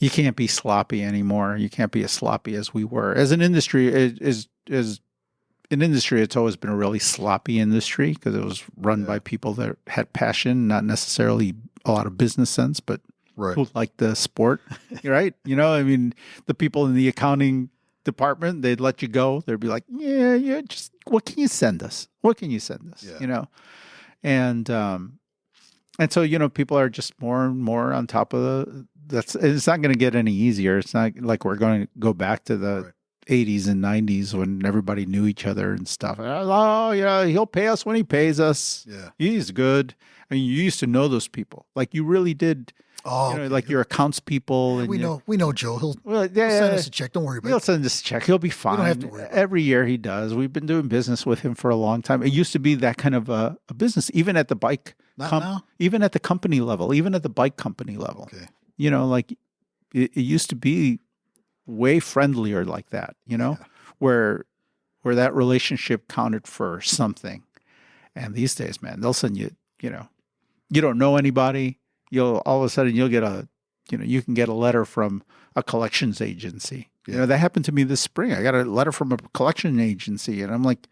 you can't be sloppy anymore. You can't be as sloppy as we were as an industry. As an industry, it's always been a really sloppy industry because it was run by people that had passion, not necessarily a lot of business sense, but who like the sport, right? I mean, the people in the accounting department, they'd let you go. They'd be like, yeah, just what can you send us? Yeah. And so, people are just more and more on top of it's not going to get any easier. It's not like we're going to go back to the 80s and 90s when everybody knew each other and stuff. Oh, yeah, he'll pay us when he pays us. Yeah. He's good. I mean, you used to know those people. Like you really did. Oh, like your accounts people. Yeah, and we know Joe. He'll send us a check. Don't worry about it. He'll send us a check. He'll be fine. We don't have to worry about it. Every year he does. We've been doing business with him for a long time. It used to be that kind of a business, even at the bike, now? Even at the company level, even at the bike company level. Okay. Like it used to be way friendlier like that, where that relationship counted for something. And these days, man, they'll send you, you don't know anybody. You'll all of a sudden you can get a letter from a collections agency. Yeah. That happened to me this spring. I got a letter from a collection agency and I'm like,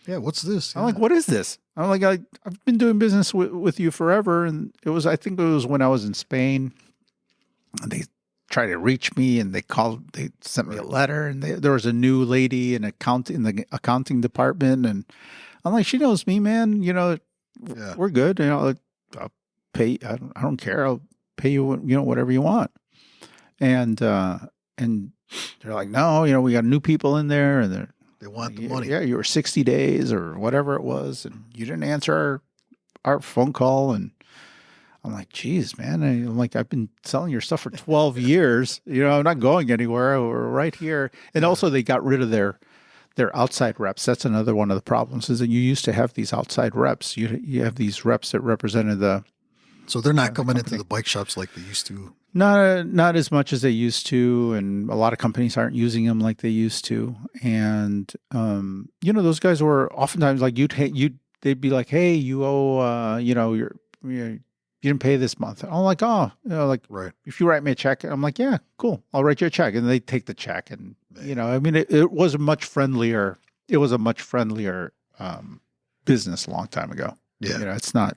yeah, what's this? I'm like, what is this? I'm like, I've been doing business with you forever. And I think it was when I was in Spain and they tried to reach me and they sent me a letter and there was a new lady in the accounting department. And I'm like, she knows me, man. We're good. I'll pay. I don't care. I'll pay you, whatever you want. And they're like, no, we got new people in there and they want the money. Yeah, you were 60 days or whatever it was, and you didn't answer our phone call. And I'm like, geez, man. I'm like, I've been selling your stuff for 12 years. I'm not going anywhere. We're right here. And also they got rid of their outside reps. That's another one of the problems is that you used to have these outside reps. You have these reps that represented the So they're not coming into the bike shops like they used to. Not as much as they used to, and a lot of companies aren't using them like they used to. And those guys were oftentimes like they'd be like, "Hey, you owe, you didn't pay this month." I'm like, "Oh, right. If you write me a check," I'm like, "Yeah, cool, I'll write you a check," and they take the check, and it was a much friendlier. It was a much friendlier business a long time ago. Yeah, it's not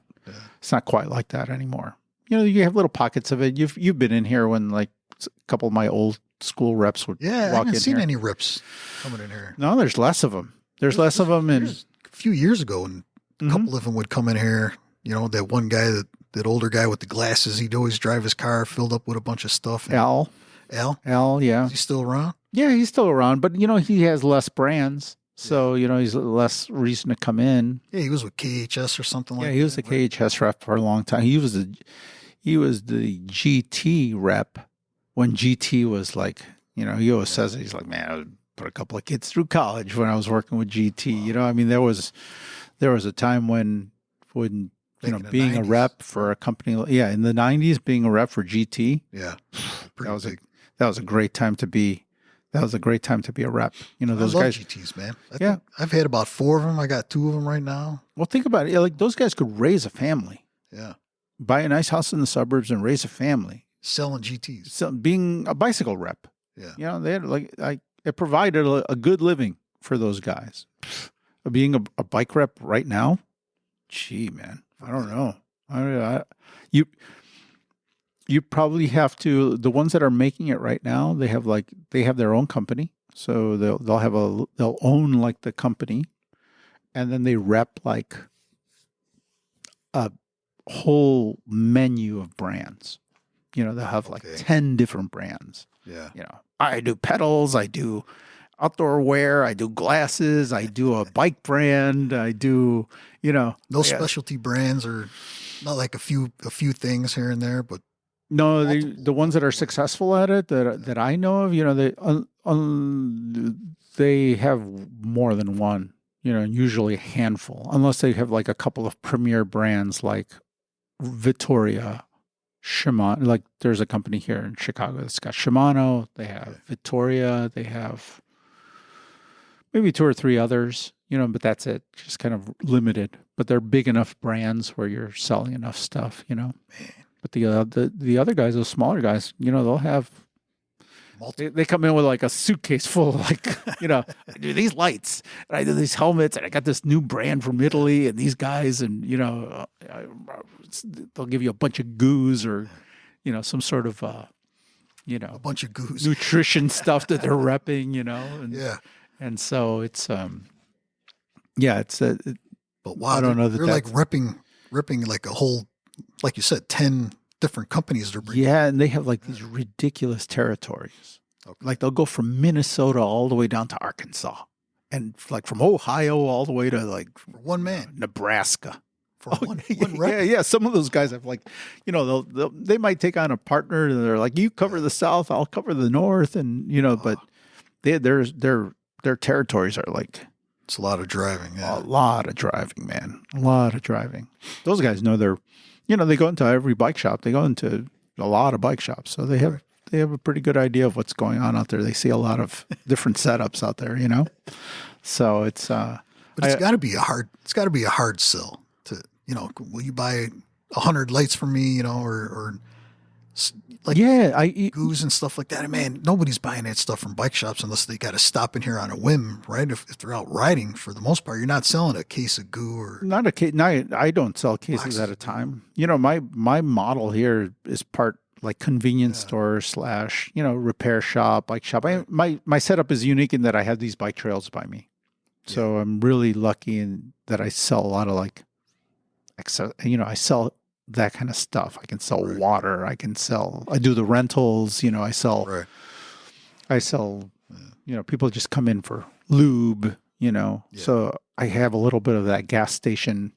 quite like that anymore. You have little pockets of it. You've been in here when like a couple of my old school reps would walk in here. I haven't seen any reps coming in here. No, there's less of them. There's less of them. And a few years ago, and a couple of them would come in here. That one guy, that older guy with the glasses, he'd always drive his car filled up with a bunch of stuff. Al, yeah. Is he still around? Yeah, he's still around, but he has less brands. So, he's less reason to come in. Yeah, he was with KHS or something like that. Yeah, he was the KHS rep for a long time. He was the GT rep when GT was like, he always says it. He's like, man, I would put a couple of kids through college when I was working with GT. Wow. There was a time when being a rep for a company, in the 90s, being a rep for GT. Yeah. That was a great time to be. That was a great time to be a rep. Those I love guys. GTs, man. I've had about 4 of them. I got 2 of them right now. Well, think about it. Like those guys could raise a family. Yeah. Buy a nice house in the suburbs and raise a family. Selling GTs. So being a bicycle rep. Yeah. They had it provided a good living for those guys. Being a bike rep right now, gee, man, I don't know. You probably have to. The ones that are making it right now, they have their own company, so they'll own like the company, and then they rep like a whole menu of brands. They'll have like 10 different brands. Yeah. I do pedals, I do outdoor wear, I do glasses, I do a bike brand, I do, no specialty brands, or not like a few things here and there, but no, the ones that are successful at it that I know of, they have more than one, usually a handful, unless they have like a couple of premier brands like Vittoria, Shimano. Like there's a company here in Chicago that's got Shimano, they have Vittoria, they have maybe 2 or 3 others, but that's it, just kind of limited. But they're big enough brands where you're selling enough stuff, Man. But the other guys, those smaller guys, they'll have. They come in with like a suitcase full of I do these lights and I do these helmets and I got this new brand from Italy and these guys and they'll give you a bunch of goos or some sort of a bunch of goos, nutrition stuff that they're repping, and and so it's but wow, I don't know that they're like ripping like a whole, like you said, 10 different companies they're bringing. Yeah, and they have like these ridiculous territories. Okay. Like they'll go from Minnesota all the way down to Arkansas, and like from Ohio all the way to like for one man, Nebraska. For one rep? Yeah. Some of those guys have like, they might take on a partner and they're like, you cover the South, I'll cover the North, and but their territories are like. It's a lot of driving. Yeah. A lot of driving, man. A lot of driving. Those guys know they go into every bike shop. They go into a lot of bike shops. So they have a pretty good idea of what's going on out there. They see a lot of different setups out there, So it's but it's got to be a hard sell to, will you buy 100 lights from me, or like goos and stuff like that. And man, nobody's buying that stuff from bike shops unless they got to stop in here on a whim, right? If they're out riding, for the most part, you're not selling a case of goo or not a case. I don't sell cases at a time. My model here is part like convenience store / repair shop, bike shop. My setup is unique in that I have these bike trails by me, so I'm really lucky in that I sell a lot of like, I sell that kind of stuff. I can sell water. I do the rentals, I sell, people just come in for lube, so I have a little bit of that gas station,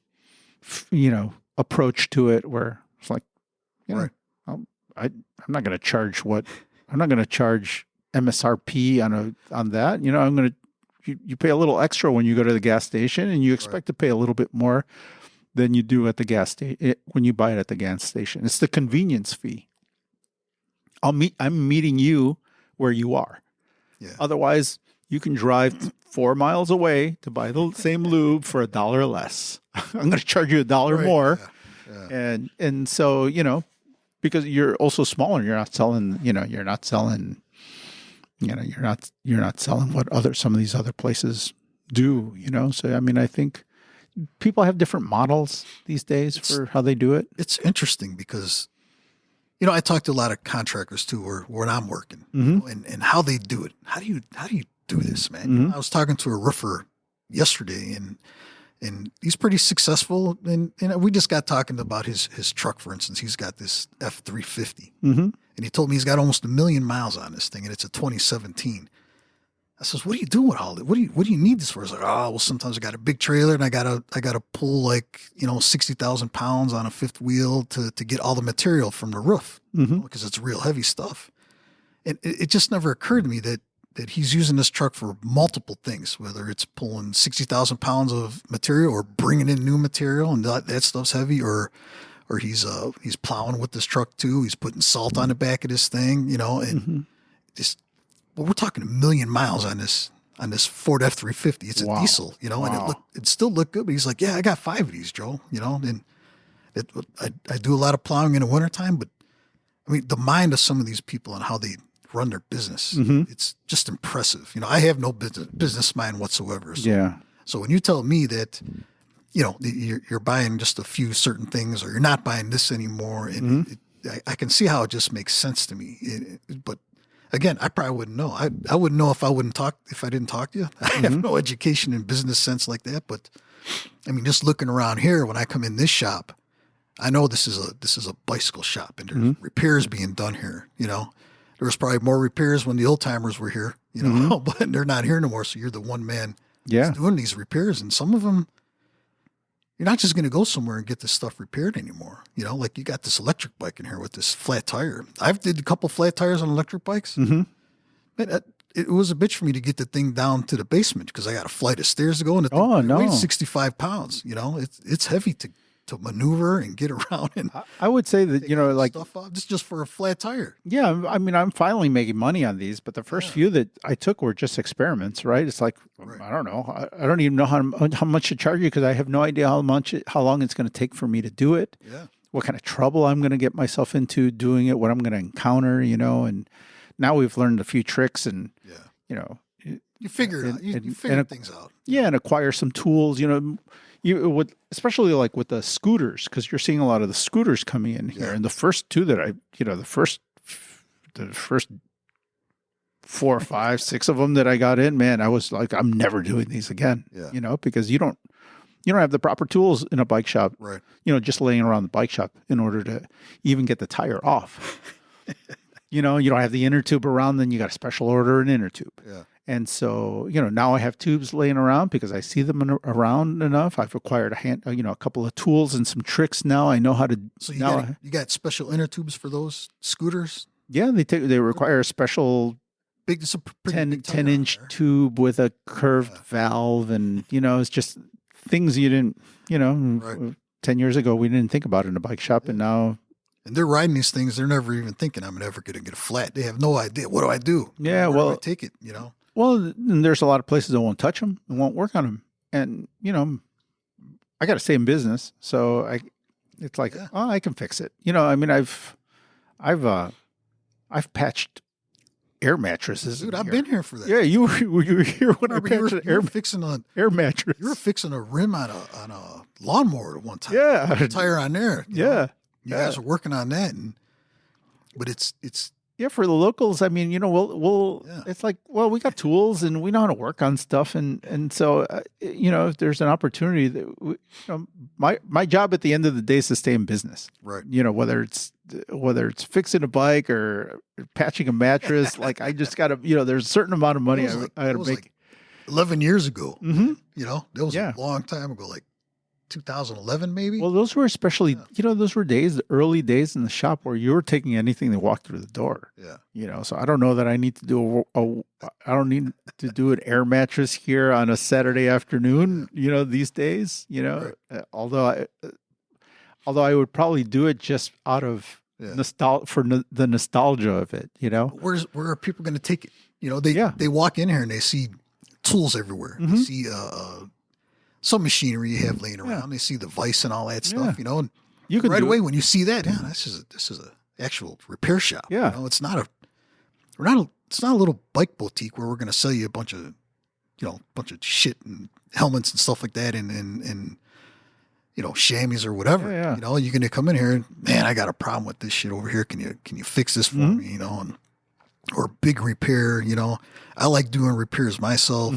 approach to it where it's like, I'm not going to charge MSRP on that. I'm going to, you pay a little extra when you go to the gas station and you expect to pay a little bit more than you do at the gas station when you buy it at the gas station. It's the convenience fee. I'm meeting you where you are. Yeah. Otherwise, you can drive 4 miles away to buy the same lube for $1 less. I'm going to charge you $1 more. Yeah. And so, you know, because you're also smaller, you're not selling, you're not selling what some of these other places do, So, I mean, I think people have different models these days for how they do it. It's interesting because, I talk to a lot of contractors too, where I'm working, and how they do it. How do you do this, man? I was talking to a roofer yesterday, and he's pretty successful. And we just got talking about his truck, for instance. He's got this F-350, and he told me he's got almost 1 million miles on this thing, and it's a 2017. I says, what are you doing with all that? What do you need this for? He's like, oh, well, sometimes I got a big trailer and I gotta pull 60,000 pounds on a fifth wheel to get all the material from the roof, because it's real heavy stuff. And it just never occurred to me that he's using this truck for multiple things, whether it's pulling 60,000 pounds of material or bringing in new material, and that stuff's heavy, or he's plowing with this truck too. He's putting salt on the back of this thing, and just. Well, we're talking 1 million miles on this Ford F-350. It's a diesel, and it still looked good. But he's like, yeah, I got 5 of these, Joe, and I do a lot of plowing in the wintertime. But I mean, the mind of some of these people and how they run their business, it's just impressive. I have no business mind whatsoever. So when you tell me that, you're buying just a few certain things, or you're not buying this anymore, and I can see how it just makes sense to me. But again, I probably wouldn't know. I wouldn't know if I didn't talk to you. I have no education in business sense like that. But I mean, just looking around here, when I come in this shop, I know this is a bicycle shop, and there's repairs being done here. There was probably more repairs when the old timers were here. But they're not here no more. So you're the one man that's doing these repairs, and some of them, you're not just going to go somewhere and get this stuff repaired anymore. Like you got this electric bike in here with this flat tire. I've did a couple flat tires on electric bikes. Man, it was a bitch for me to get the thing down to the basement because I got a flight of stairs to go, and the thing weighs 65 pounds. It's heavy to maneuver and get around. And I would say that, like stuff off. This is just for a flat tire. Yeah. I mean, I'm finally making money on these, but the first few that I took were just experiments, right? It's like, I don't know. I don't even know how much to charge you because I have no idea how long it's going to take for me to do it. Yeah. What kind of trouble I'm going to get myself into doing it, what I'm going to encounter, and now we've learned a few tricks and, you figure it out. You figure things out. Yeah. And acquire some tools, you would, especially like with the scooters, because you're seeing a lot of the scooters coming in here. And the first two that the first 4, 5, 6 of them that I got in, man, I was like, I'm never doing these again. Yeah. Because you don't have the proper tools in a bike shop, right? Just laying around the bike shop in order to even get the tire off. You don't have the inner tube around, then you got to special order an inner tube. Yeah. And so, now I have tubes laying around because I see them around enough. I've acquired a couple of tools and some tricks now. I know how to. So you got special inner tubes for those scooters? Yeah, they require a special big 10-inch tube with a curved valve, and it's just things you didn't. Right. 10 years ago we didn't think about in a bike shop, and now. And they're riding these things. They're never even thinking I'm never going to get a flat. They have no idea. What do I do? Yeah, Where do I take it? Well, and there's a lot of places that won't touch them and won't work on them. And, I got to stay in business. So it's like, I can fix it. I mean, I've patched air mattresses. Dude, I've been here for that. Yeah, you were here when I patched an air mattress. You were fixing a rim on a lawnmower at one time. Yeah. A tire on there. Yeah. You guys are working on that. But it's. Yeah, for the locals, I mean, we'll it's like, well, we got tools and we know how to work on stuff, and so if there's an opportunity that my job at the end of the day is to stay in business, right? Whether it's fixing a bike or patching a mattress, like I just got to, there's a certain amount of money I got to make. Like 11 years ago, Mm-hmm. that was a long time ago. Like 2011 maybe. Well, those were especially, those were early days in the shop where you were taking anything that walked through the door. Yeah. So I don't know that I need to do I don't need to do an air mattress here on a Saturday afternoon, these days, Right. although I would probably do it just out of the nostalgia of it, Where are people going to take it? They walk in here and they see tools everywhere. Mm-hmm. They see some machinery you have laying around. They see the vise and all that stuff, and you can right away when you see that, this is a actual repair shop. Yeah. It's not a little bike boutique where we're going to sell you a bunch of shit and helmets and stuff like that and chamois or whatever. Yeah. You're going to come in here and, man, I got a problem with this shit over here. Can you fix this for me? Or big repair, I like doing repairs myself,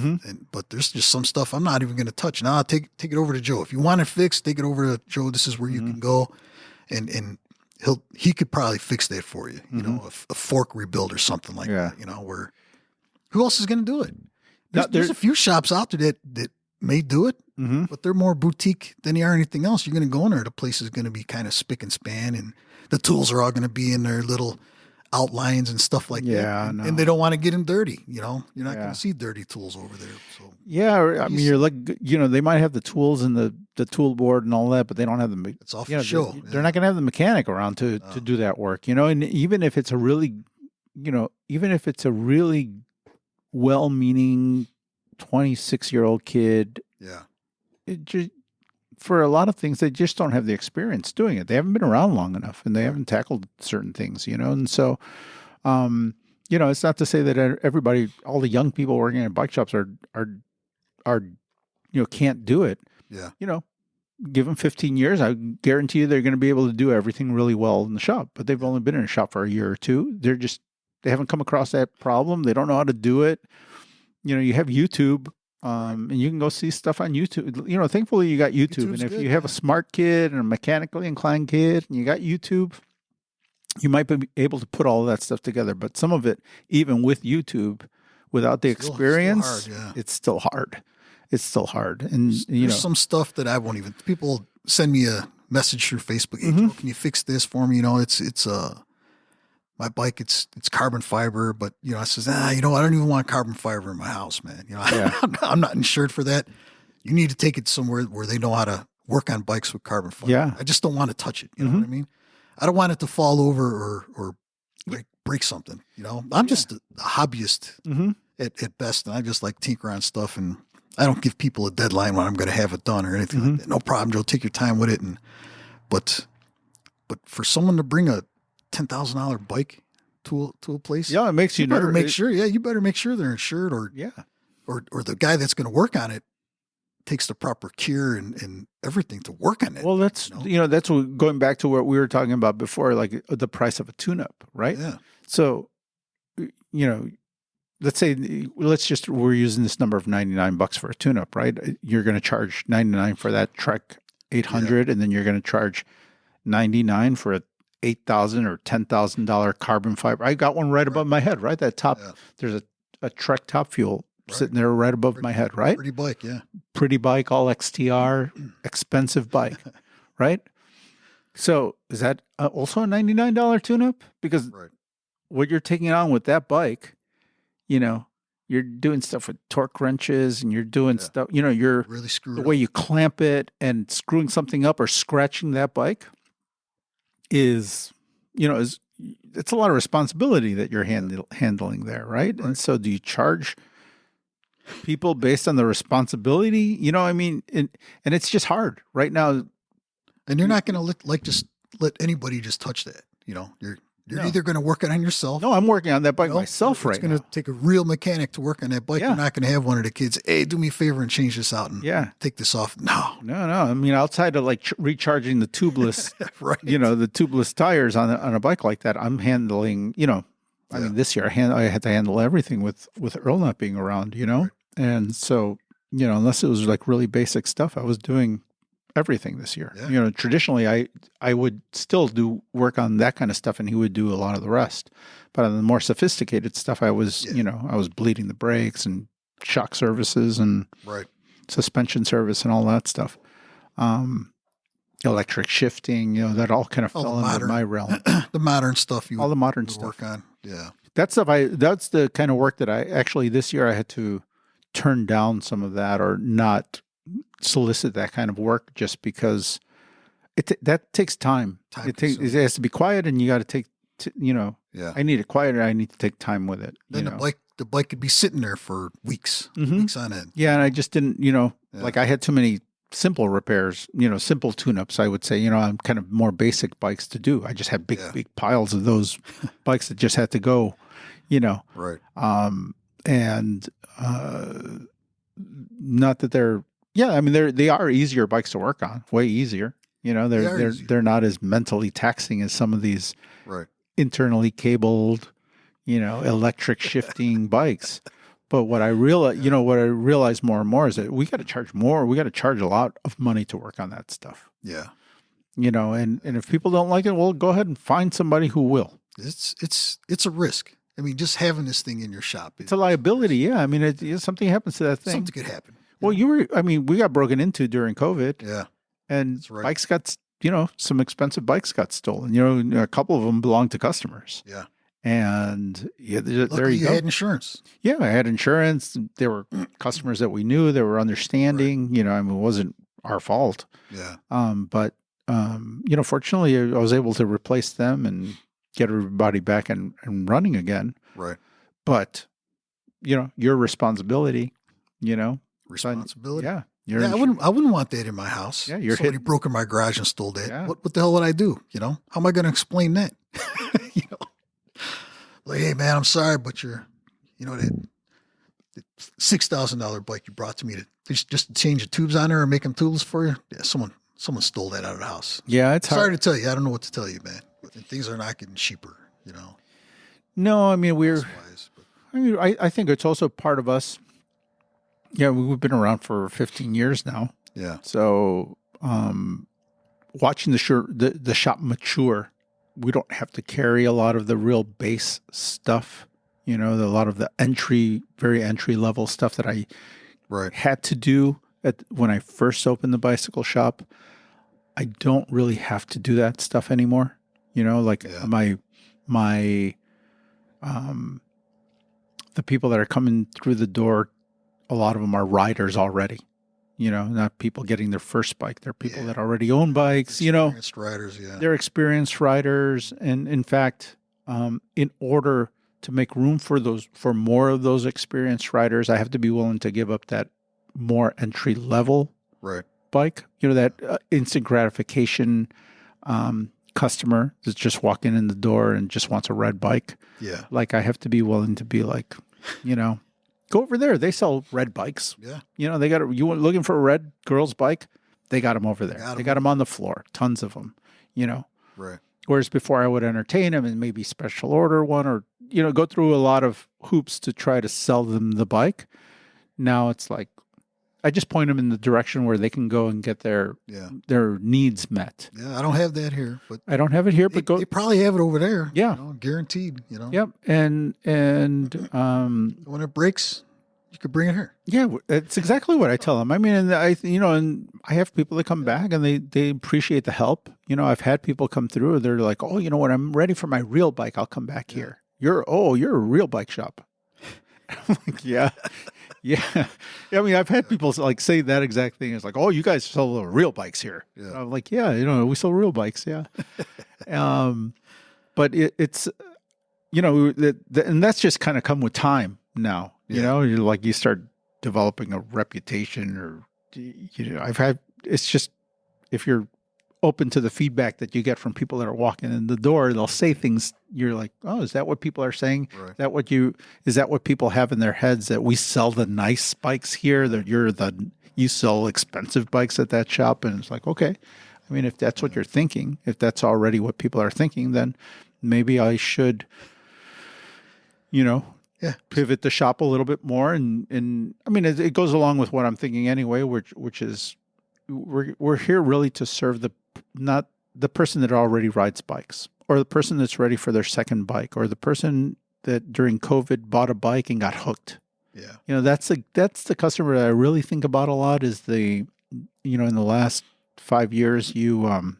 but there's just some stuff I'm not even going to touch. Now take it over to Joe. If you want it fixed, take it over to Joe. This is where you can go, and he could probably fix that for you. A fork rebuild or something like that. Where who else is going to do it? There's a few shops out there that may do it, but they're more boutique than they are anything else. You're going to go in there, the place is going to be kind of spick and span, and the tools are all going to be in their little outlines and stuff like that. And they don't want to get them dirty. You're not going to see dirty tools over there. So I mean, you're like, they might have the tools and the tool board and all that, but they don't have the. It's off the show. They're not going to have the mechanic around to do that work. And even if it's a really, well-meaning 26-year-old kid, it just, for a lot of things, they just don't have the experience doing it. They haven't been around long enough, and they haven't tackled certain things, And so, it's not to say that everybody, all the young people working in bike shops are can't do it. Yeah. Give them 15 years. I guarantee you they're going to be able to do everything really well in the shop. But they've only been in a shop for a year or two. They haven't come across that problem. They don't know how to do it. You have YouTube. And you can go see stuff on YouTube. Thankfully you got YouTube. YouTube's and if good, you have a smart kid and a mechanically inclined kid and you got YouTube, you might be able to put all of that stuff together. But some of it, even with YouTube, without the experience, it's still hard. It's still hard. And there's some stuff that I won't even. People send me a message through Facebook. Hey, Joe, can you fix this for me? It's my bike, it's carbon fiber, but I says, I don't even want carbon fiber in my house, man. I'm not insured for that. You need to take it somewhere where they know how to work on bikes with carbon fiber. Yeah. I just don't want to touch it. You know what I mean? I don't want it to fall over or break something. I'm just a hobbyist at best, and I just like tinker on stuff, and I don't give people a deadline when I'm going to have it done or anything like that. No problem, Joe. Take your time with it. But for someone to bring a $10,000 bike to a place. Yeah, it makes you better nervous. make sure. Yeah, you better make sure they're insured, or the guy that's going to work on it takes the proper care and everything to work on it. Well, that's that's what, going back to what we were talking about before, like the price of a tune-up, right? Yeah. So, let's say we're using this number of $99 for a tune-up, right? You're going to charge $99 for that Trek 800, and then you're going to charge $99 for a $8,000 or $10,000 carbon fiber. I got one right above my head, right? That top, there's a Trek Top Fuel sitting there right above my head, right? Pretty bike, yeah. Pretty bike, all XTR, expensive bike, right? So is that also a $99 tune-up? Because what you're taking on with that bike, you're doing stuff with torque wrenches, and you're doing stuff, you're really screwed the way you clamp it and screwing something up or scratching that bike is it's a lot of responsibility that you're handling there, right? And so do you charge people based on the responsibility? And it's just hard right now. And you're not going to just let anybody just touch that. You're either going to work it on yourself. No, I'm working on that bike myself right now. It's going to take a real mechanic to work on that bike. You're not going to have one of the kids, hey, do me a favor and change this out and take this off. No. I mean, outside of like recharging the tubeless, the tubeless tires on a bike like that, I'm handling, I mean, this year I had to handle everything with Earl not being around, and so, unless it was like really basic stuff, I was doing everything this year. Yeah. Traditionally I would still do work on that kind of stuff, and he would do a lot of the rest. But on the more sophisticated stuff, I was, I was bleeding the brakes and shock services and suspension service and all that stuff. electric shifting, that all kind of All the fell under modern- my realm. The modern stuff you All the modern would stuff. work on. Yeah. That's the kind of work that I actually this year I had to turn down some of that or not solicit that kind of work just because that takes time. It has to be quiet, and you got to take, Yeah. I need it quiet, and I need to take time with it. Then the bike could be sitting there for weeks on end. Yeah, and I just didn't, like I had too many simple repairs, simple tune-ups, I would say. I'm kind of more basic bikes to do. I just had big piles of those bikes that just had to go, Right. And not that they're, they are easier bikes to work on, way easier. They're not as mentally taxing as some of these internally cabled, electric shifting bikes. But what I realize more and more is that we got to charge more. We got to charge a lot of money to work on that stuff. Yeah. And if people don't like it, well, go ahead and find somebody who will. It's a risk. I mean, just having this thing in your shop. It's a liability. Yeah. I mean, something happens to that thing. Something could happen. Well, we got broken into during COVID. Yeah. And bikes got, some expensive bikes got stolen. A couple of them belonged to customers. Yeah. And there you go. had insurance. Yeah, I had insurance. There were customers that we knew. They were understanding. Right. It wasn't our fault. Yeah. But fortunately, I was able to replace them and get everybody back and running again. Right. But, your responsibility. Responsibility. Yeah. I wouldn't want that in my house. Yeah, somebody broke in my garage and stole that. Yeah. What the hell would I do? How am I going to explain that? Like, hey man, I'm sorry, but that $6,000 bike you brought to me just to change the tubes on there and make them tubeless for you. Yeah, someone stole that out of the house. Yeah, it's sorry hard to tell you. I don't know what to tell you, man. Things are not getting cheaper. No, I mean I think it's also part of us. Yeah, we've been around for 15 years now. Yeah. So, watching the shop mature, we don't have to carry a lot of the real base stuff. A lot of the very entry level stuff that I had to do when I first opened the bicycle shop. I don't really have to do that stuff anymore. The people that are coming through the door, a lot of them are riders already, not people getting their first bike. They're people that already own bikes, Experienced riders, yeah. They're experienced riders. And in fact, in order to make room for more of those experienced riders, I have to be willing to give up that more entry level bike, that instant gratification, customer that's just walking in the door and just wants a red bike. Yeah. Like I have to be willing to be like, go over there. They sell red bikes. Yeah. They got you looking for a red girl's bike? They got them over there. They got them on the floor. Tons of them, Right. Whereas before I would entertain them and maybe special order one or, go through a lot of hoops to try to sell them the bike. Now it's like, I just point them in the direction where they can go and get their needs met. Yeah, I don't have that here, but I don't have it here, but they probably have it over there. Yeah, guaranteed. Yep, and when it breaks, you could bring it here. Yeah, that's exactly what I tell them. I mean, and I have people that come back and they appreciate the help. I've had people come through. They're like, oh, when I'm ready for my real bike, I'll come back here. You're a real bike shop. I'm like, yeah. Yeah. I mean, I've had people like say that exact thing. It's like, oh, you guys sell real bikes here. Yeah. I'm like, yeah, we sell real bikes. Yeah. But it's, and that's just kind of come with time now, you're like, you start developing a reputation or, it's just, if you're open to the feedback that you get from people that are walking in the door, they'll say things. You're like, oh, is that what people are saying? Right. Is that what people have in their heads, that we sell the nice bikes here, that you sell expensive bikes at that shop? And it's like, okay. I mean, if that's what you're thinking, if that's already what people are thinking, then maybe I should, pivot the shop a little bit more. And I mean, it goes along with what I'm thinking anyway, which is we're here really to serve not the person that already rides bikes, or the person that's ready for their second bike, or the person that during COVID bought a bike and got hooked. Yeah. That's the customer that I really think about a lot, is in the last 5 years, you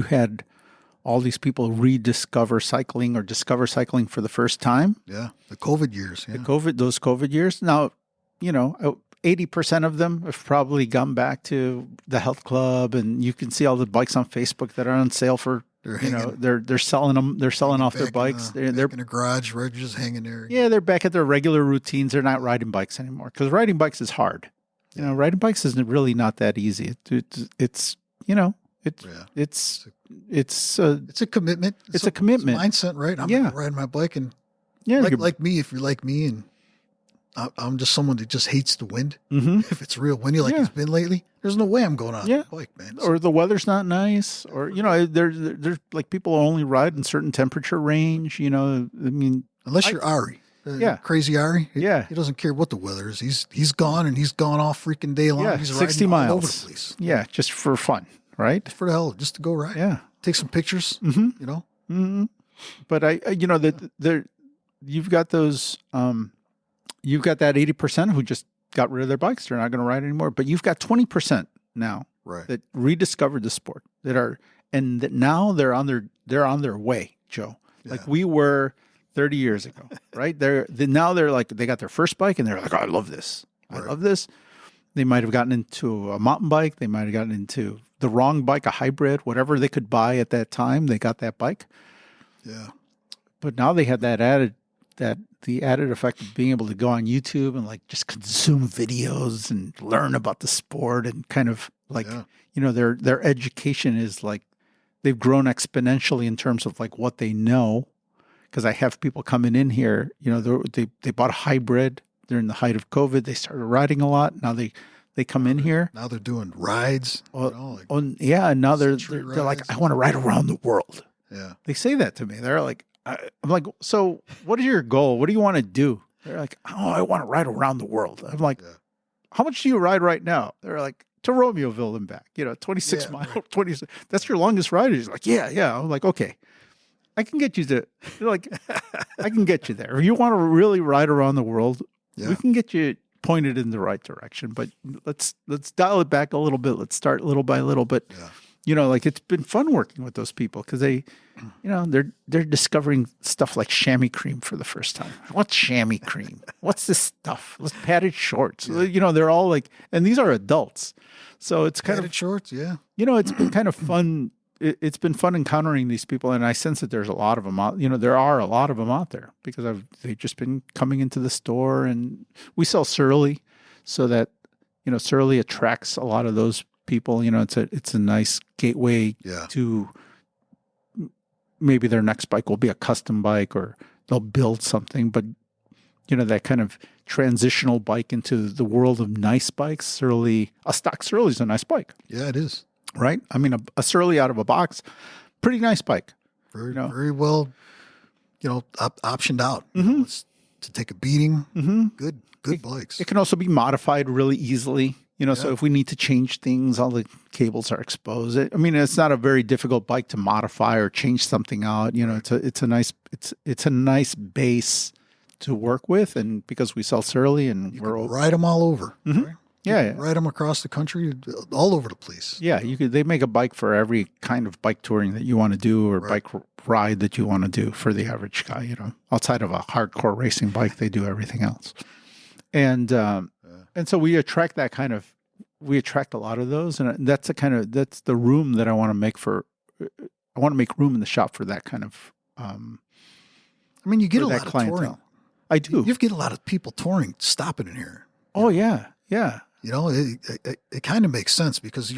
had all these people rediscover cycling or discover cycling for the first time. Yeah, the COVID years. Yeah. Those COVID years. Now, 80% of them have probably gone back to the health club, and you can see all the bikes on Facebook that are on sale for. They're selling them. They're selling off their bikes. They're in a garage, right? Just hanging there. Yeah, they're back at their regular routines. They're not riding bikes anymore because riding bikes is hard. Riding bikes is really not that easy. It's a commitment. It's a commitment. It's a mindset, right? I'm gonna ride my bike, and like me, if you're like me, and I'm just someone that just hates the wind. Mm-hmm. If it's real windy like it's been lately, there's no way I'm going on a bike, man. Or the weather's not nice, or there's like people only ride in certain temperature range. Unless you're Ari. Crazy Ari. He doesn't care what the weather is. He's gone, and he's gone all freaking day long. Yeah, he's 60 riding miles. all over the place. Yeah, just for fun, right? For the hell, just to go ride. Yeah. Take some pictures, Mm-hmm. Mm-hmm. But you've got those, you've got that 80% who just got rid of their bikes. They're not going to ride anymore. But you've got 20% now that rediscovered the sport and that now they're on their way, Joe. Yeah. Like we were 30 years ago, right? Now they're like, they got their first bike and they're like, oh, I love this. I love this. They might have gotten into a mountain bike. They might have gotten into the wrong bike, a hybrid, whatever they could buy at that time. They got that bike. Yeah. But now they have the added effect of being able to go on YouTube and like just consume videos and learn about the sport and kind of like, their education is like, they've grown exponentially in terms of like what they know. Because I have people coming in here, they bought a hybrid. They're in the height of COVID. They started riding a lot. Now they come in here. Now they're doing rides. And now they're like, I want to ride around the world. Yeah. They say that to me. They're like, I'm like, so what is your goal? What do you want to do? They're like, oh, I want to ride around the world. I'm like, how much do you ride right now? They're like, to Romeoville and back, 26 miles, 26. That's your longest ride. He's like, yeah. I'm like, okay. I can get you I can get you there. If you want to really ride around the world, we can get you pointed in the right direction. But let's dial it back a little bit. Let's start little by little. But it's been fun working with those people because they're discovering stuff like chamois cream for the first time. What's chamois cream? What's this stuff? Let's padded shorts. They're all like, and these are adults, so it's kind padded shorts. Yeah, it's been kind of fun. It's been fun encountering these people, and I sense that there's a lot of them out. There are a lot of them out there because they've just been coming into the store, and we sell Surly, so that Surly attracts a lot of those people. It's a nice gateway to maybe their next bike will be a custom bike or they'll build something, but that kind of transitional bike into the world of nice bikes. A stock Surly is a nice bike. Yeah, it is. Right? I mean, a Surly out of a box, pretty nice bike. Very well, optioned out. Mm-hmm. To take a beating. Mm-hmm. Good bikes. It can also be modified really easily. So if we need to change things, all the cables are exposed. It's not a very difficult bike to modify or change something out. It's a nice base to work with, and because we sell Surly and we're ride them all over. Mm-hmm. Right? Ride them across the country, all over the place. Yeah, they make a bike for every kind of bike touring that you want to do or bike ride that you want to do for the average guy. Outside of a hardcore racing bike, they do everything else. And so we attract a lot of those, and that's the room that I want to make I want to make room in the shop for that kind of. You get a lot of touring. I do. You get a lot of people touring, stopping in here. Oh yeah. It kind of makes sense because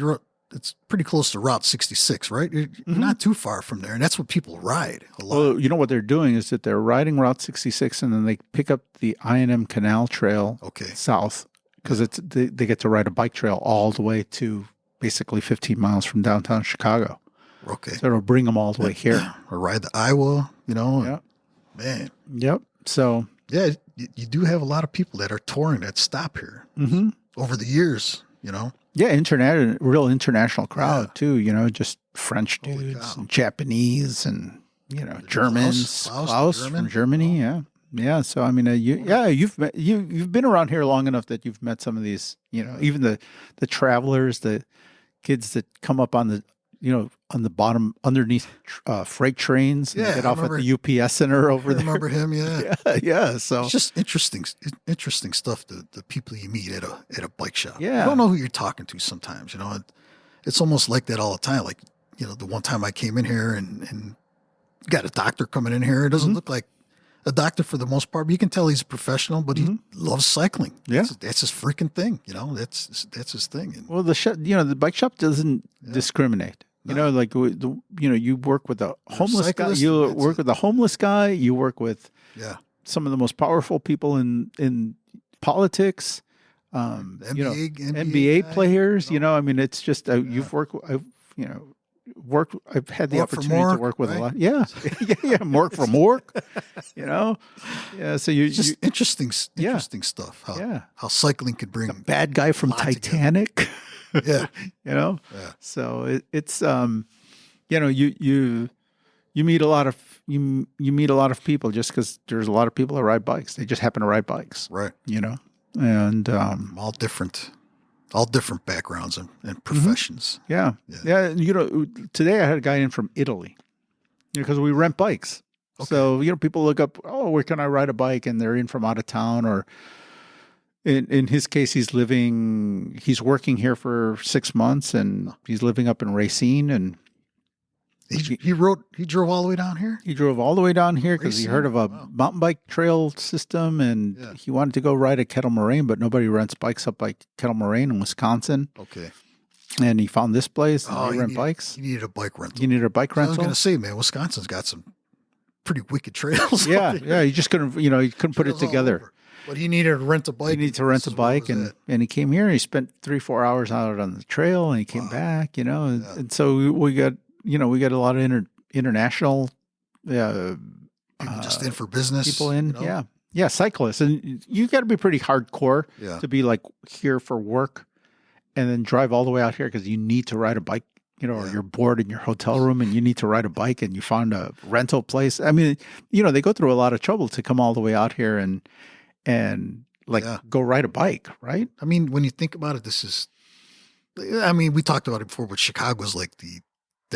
it's pretty close to Route 66, right? You're not too far from there, and that's what people ride a lot. Well, what they're doing is that they're riding Route 66, and then they pick up the I&M Canal Trail south because they get to ride a bike trail all the way to basically 15 miles from downtown Chicago. Okay. So it'll bring them all the way here. Or ride the Iowa, Yeah. Man. Yep. So. Yeah, you do have a lot of people that are touring that stop here over the years, Yeah, real international crowd too, just French dudes and Japanese and, Germans. Klaus from Germany, Yeah, so you've been around here long enough that you've met some of these, even the travelers, the kids that come up on the, on the bottom underneath freight trains and get off at the UPS center over there. I remember him. Yeah. Yeah. So it's just interesting stuff. The people you meet at a bike shop. Yeah. You don't know who you're talking to sometimes, it's almost like that all the time. Like, the one time I came in here and got a doctor coming in here. It doesn't look like a doctor for the most part, but you can tell he's a professional, but he loves cycling. Yeah. That's his freaking thing. That's his thing. And, well, the bike shop doesn't discriminate. No. Like you work with a homeless guy. cyclist, You that's work with a homeless guy. You work with some of the most powerful people in politics. NBA guy, players. I mean, it's just you've worked. I've had the opportunity to work with a lot. Yeah, yeah. Work from work. Yeah. So just interesting stuff. How cycling could bring a bad guy from Titanic. Yeah. So it's you meet a lot of you meet a lot of people just because there's a lot of people that ride bikes. They just happen to ride bikes, right? And all different backgrounds and professions. Yeah. Today I had a guy in from Italy, because we rent bikes. Okay. So people look up, where can I ride a bike, and they're in from out of town, or in his case, he's working here for 6 months, and he's living up in Racine, and he drove all the way down here. He drove all the way down here because he heard of a mountain bike trail system, and he wanted to go ride at Kettle Moraine, but nobody rents bikes up by Kettle Moraine in Wisconsin. Okay. And he found this place, and they rent bikes. He needed a bike rental. You needed a bike rental? I was going to say, man, Wisconsin's got some pretty wicked trails. Yeah, yeah. He just couldn't, he couldn't put it together. But he needed to rent a bike. He needed to rent a bike, and he came here. And he spent 3-4 hours out on the trail, and he came back. And so we got we got a lot of international people just in for business people in. Yeah, cyclists, and you got to be pretty hardcore to be like here for work, and then drive all the way out here because you need to ride a bike. Or you're bored in your hotel room and you need to ride a bike, and you found a rental place. I mean, they go through a lot of trouble to come all the way out here and go ride a bike, right? I mean, when you think about it, we talked about it before, but Chicago's like the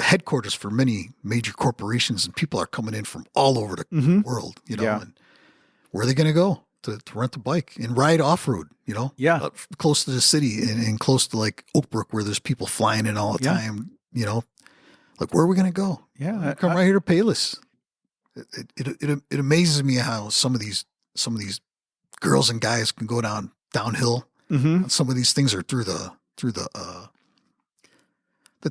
headquarters for many major corporations, and people are coming in from all over the world, and where are they going to go to rent a bike and ride off-road, close to the city and close to like Oak Brook, where there's people flying in all the time, like where are we going to go? Yeah. Come right here to Payless. It amazes me how some of these girls and guys can go downhill. Mm-hmm. Some of these things are through the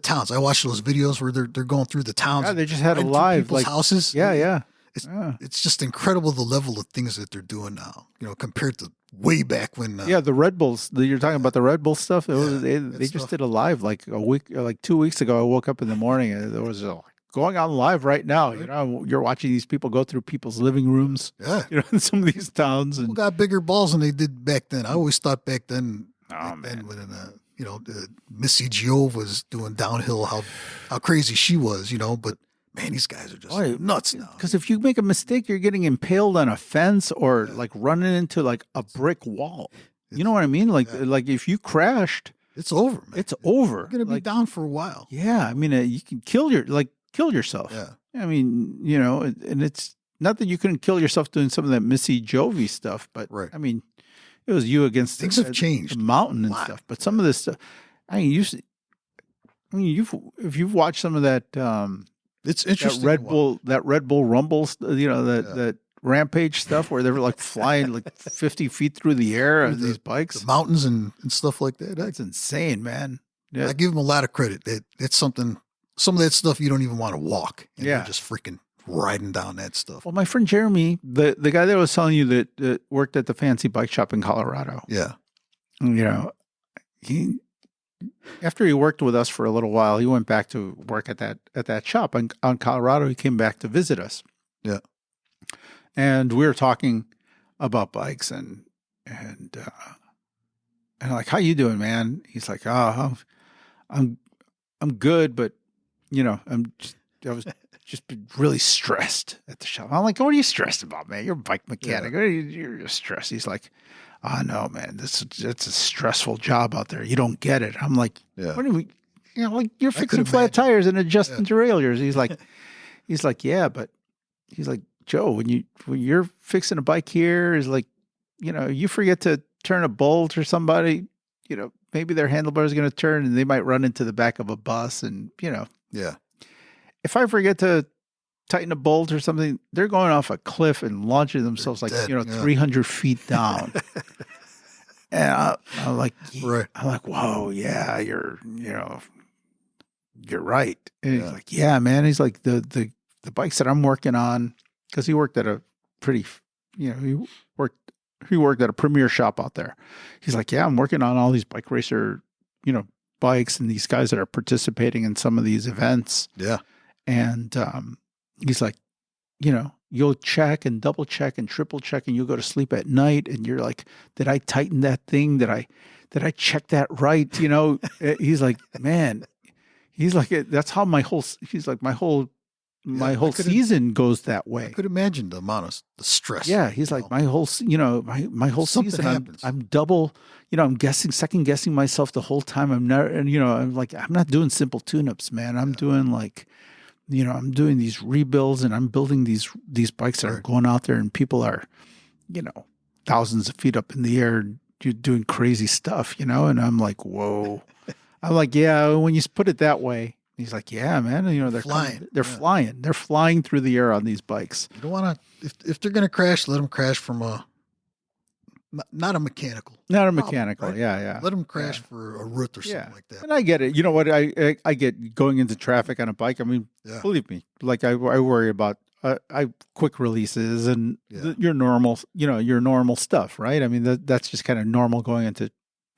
towns. I watched those videos where they're going through the towns. Yeah, they just had a live people's houses. Yeah. It's just incredible the level of things that they're doing now. Compared to way back when. The Red Bulls. You're talking about the Red Bull stuff. They just did a live like a week, like 2 weeks ago. I woke up in the morning and there was going on live right now. Right. You're watching these people go through people's living rooms. Yeah. In some of these towns. People got bigger balls than they did back then. I always thought back then. When Missy Giove was doing downhill, how crazy she was, but man, these guys are just nuts now. Because if you make a mistake, you're getting impaled on a fence or like running into like a brick wall. You know what I mean? Like if you crashed, it's over, man. It's over. You're gonna be down for a while. Yeah, I mean, you can kill yourself. Yeah. I mean, and it's not that you couldn't kill yourself doing some of that Missy Giove stuff, but I mean, it was you against things have changed. The mountain and stuff. But some of this stuff, if you've watched some of that, it's interesting. That Red Bull Rumbles, that Rampage stuff where they were like flying like 50 feet through the air on these bikes, the mountains and stuff like that. That's insane, man. Yeah. I give them a lot of credit. It's something. Some of that stuff you don't even want to walk. And they're just freaking riding down that stuff. Well, my friend Jeremy, the guy that I was telling you that worked at the fancy bike shop in Colorado. Yeah. He after he worked with us for a little while, he went back to work at that shop on Colorado. He came back to visit us. Yeah. And we were talking about bikes and like, how you doing, man? He's like, I'm good, but I was just really stressed at the shop. I'm like, what are you stressed about, man? You're a bike mechanic. Yeah. You're stressed. He's like, no, man, it's a stressful job out there. You don't get it. I'm like, what do we? like you're I fixing could flat imagine. tires and adjusting Yeah. derailleurs. He's like, yeah, but he's like, Joe, when you're fixing a bike here, is like, you forget to turn a bolt or somebody, maybe their handlebars are going to turn and they might run into the back of a bus. And, Yeah. if I forget to tighten a bolt or something, they're going off a cliff and launching themselves like, dead, yeah. 300 feet down. And I'm like, Right. I'm like, whoa, yeah, you're right. And he's Yeah. like, yeah, man. He's like, the bikes that I'm working on, because he worked at a pretty, he worked at a premier shop out there. He's like, yeah, I'm working on all these bike racer, bikes and these guys that are participating in some of these events. Yeah. And he's like, you'll check and double check and triple check and you'll go to sleep at night and you're like, did I tighten that thing? Did I check that right? He's like, man, he's like, that's how my whole season goes that way. I could imagine the amount of the stress. Yeah. He's like, my whole Something season, happens. I'm double, I'm second guessing myself the whole time. I'm never, and I'm like, I'm not doing simple tune-ups, man. I'm doing like, I'm doing these rebuilds and I'm building these bikes that are going out there and people are, thousands of feet up in the air, you're doing crazy stuff, and I'm like, whoa. I'm like, yeah, when you put it that way. He's like, yeah, man, they're flying. Flying. They're flying through the air on these bikes. You don't want to, if they're going to crash, let them crash from not a mechanical. Not a mechanical, right? yeah. Let them crash for a root or something like that. And I get it. You know what? I get going into traffic on a bike. I mean, believe me, like I worry about quick releases and your normal, your normal stuff, right? I mean, that's just kind of normal going into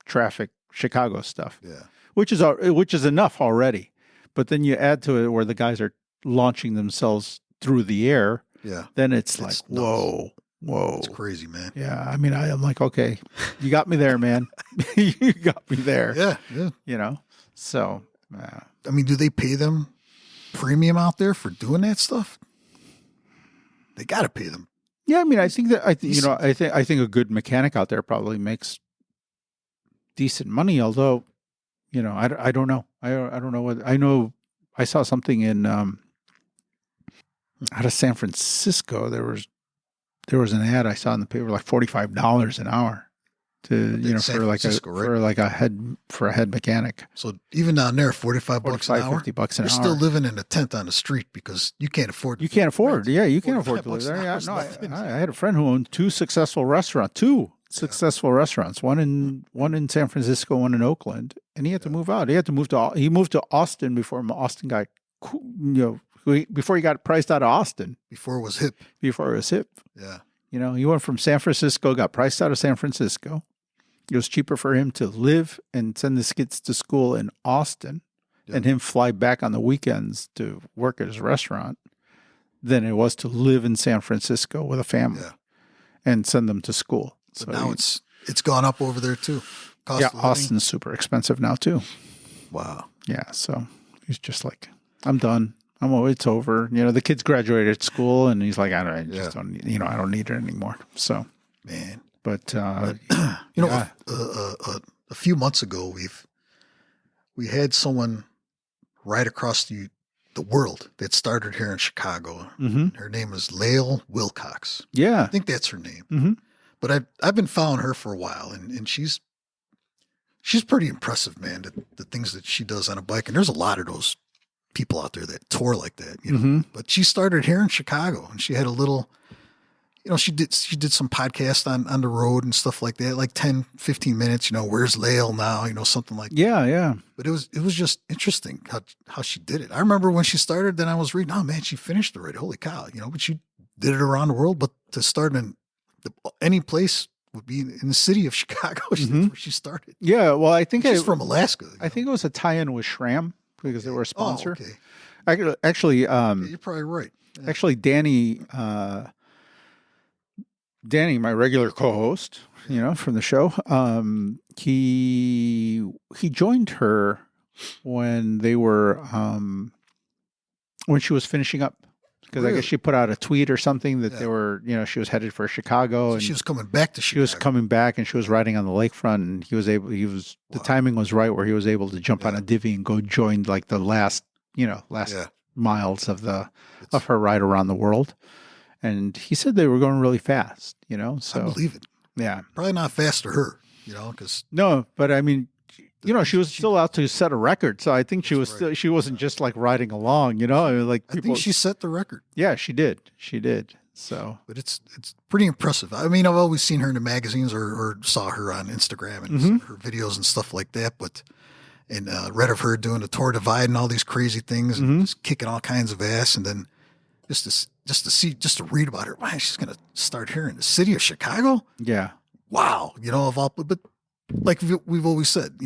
traffic, Chicago stuff. Yeah. Which is enough already. But then you add to it where the guys are launching themselves through the air. Yeah. Then it's like, whoa. It's crazy, man. Yeah. I mean, I'm like, okay, you got me there, man. You got me there. Yeah. So. I mean, do they pay them premium out there for doing that stuff? They got to pay them. Yeah. I mean, I think I think a good mechanic out there probably makes decent money, although, I don't know. I don't know what I know. I saw something in out of San Francisco. There was an ad I saw in the paper like $45 an hour to for a head mechanic. So even down there, $45 an hour, $50 an hour. You're still living in a tent on the street because you can't afford. You can't afford. Yeah, you can't afford to live there. Yeah, no, I had a friend who owned two successful restaurants. One in San Francisco, one in Oakland, and he had to move out. He moved to Austin before Austin got, before he got priced out of Austin. Before it was hip. Yeah. He went from San Francisco, got priced out of San Francisco. It was cheaper for him to live and send his kids to school in Austin and him fly back on the weekends to work at his restaurant than it was to live in San Francisco with a family and send them to school. So now it's gone up over there too. Austin's super expensive now too. Wow. Yeah. So he's just like, I'm done. It's over. The kids graduated school and he's like, I don't need it anymore. So, man, but a few months ago, we had someone right across the world that started here in Chicago. Mm-hmm. Her name is Lael Wilcox. Yeah. I think that's her name. Mm-hmm. But I've been following her for a while, and she's pretty impressive, man. The things that she does on a bike, and there's a lot of those people out there that tour like that, Mm-hmm. But she started here in Chicago, and she had a little, she did some podcast on the road and stuff like that, like 10, 15 minutes. Where's Lael now? Something like that. Yeah. But it was just interesting how she did it. I remember when she started, then I was reading, oh man, she finished already. Holy cow, But she did it around the world, but to start in any place would be in the city of Chicago. Mm-hmm. That's where she started. Yeah, well, I think she's from Alaska. I think it was a tie-in with SRAM because they were a sponsor. Oh, okay. Actually, you're probably right. Yeah. Actually, Danny, my regular co-host, from the show, he joined her when they were when she was finishing up because I Really? guess she put out a tweet or something that they were, she was headed for Chicago, So and she was coming back to she was Chicago. coming back, and she was riding on the lakefront, and the timing was right where he was able to jump on a divvy and go join like the last miles of her ride around the world. And he said they were going really fast, so I believe it. Yeah. Probably not fast for her, because no, but I mean, she was still out to set a record. So I think she was still, she wasn't just like riding along, I mean, like I think she set the record. Yeah, she did. She did. So, but it's pretty impressive. I mean, I've always seen her in the magazines or saw her on Instagram and her videos and stuff like that. But read of her doing the Tour Divide and all these crazy things and just kicking all kinds of ass. And then just to read about her, man, she's gonna start here in the city of Chicago. Yeah. Wow. Of all, but like we've always said,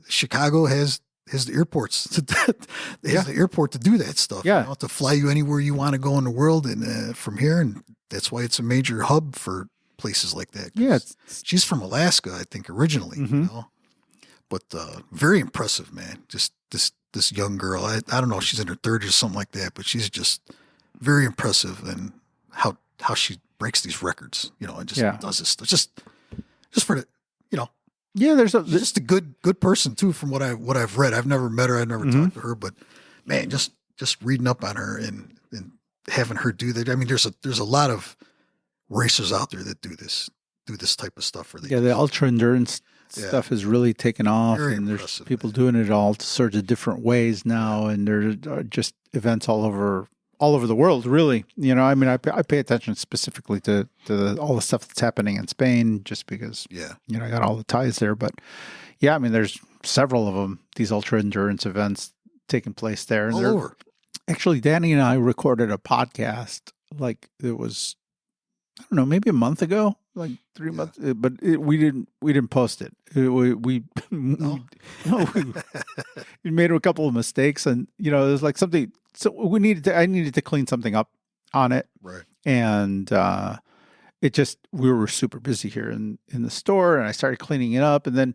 Chicago has the airports. The airport to do that stuff. Yeah. To fly you anywhere you want to go in the world and from here. And that's why it's a major hub for places like that. Yeah. She's from Alaska, I think, originally, but very impressive, man. Just this young girl. I don't know. She's in her 30s or something like that, but she's just very impressive. And how she breaks these records, and just does this stuff. Just for the, Yeah, there's just a good person too, from what I've read. I've never met her, I've never talked to her, but man, just reading up on her and having her do that. I mean, there's a lot of racers out there that do this type of stuff. The ultra endurance stuff has really taken off, and there's people doing it all sorts of different ways now, and there are just events all over the world, really. I mean, I pay attention specifically to all the stuff that's happening in Spain, just because, I got all the ties there. But I mean, there's several of them, these ultra endurance events taking place there. All over. Actually, Danny and I recorded a podcast, like it was, I don't know, maybe a month ago, like 3 months, but we didn't post it. We made a couple of mistakes, and it was like something. So I needed to clean something up on it, right? And we were super busy here in the store, and I started cleaning it up, and then,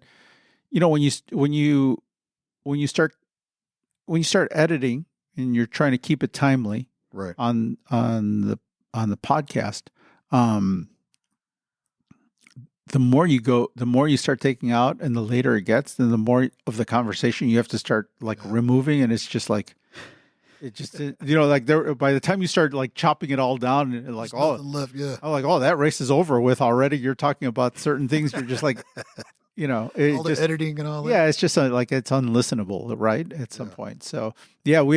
when you start editing and you're trying to keep it timely, right, on the podcast, the more you start taking out, and the later it gets, then the more of the conversation you have to start removing, and it's just like. It just, like there, by the time you start like chopping it all down and like, left, I'm like, that race is over with already. You're talking about certain things. You're just like, all the editing and all that. Yeah. It's just like, it's unlistenable, right? At some point. So he had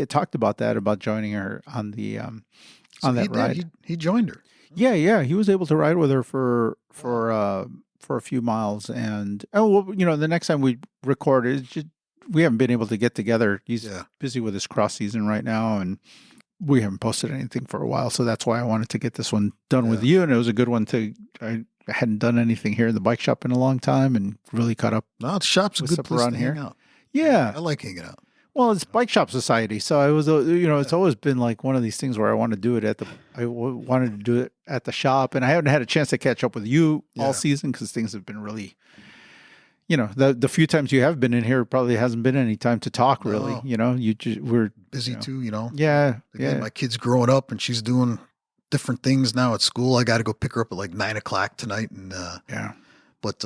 talked about that, about joining her on the, on that ride. He joined her. Yeah. He was able to ride with her for a few miles, and, the next time we recorded, we haven't been able to get together. He's busy with his cross season right now, and we haven't posted anything for a while. So that's why I wanted to get this one done with you. And it was a good one I hadn't done anything here in the bike shop in a long time, and really caught up. No, the shop's a good place to hang out. Yeah. I like hanging out. Well, it's Bike Shop Society. So I was, it's always been like one of these things where I want to do it wanted to do it at the shop, and I haven't had a chance to catch up with you all season, because things have been really, the few times you have been in here, probably hasn't been any time to talk, really. We're busy too, Yeah. Again, my kid's growing up, and she's doing different things now at school. I got to go pick her up at like 9:00 tonight. And, but,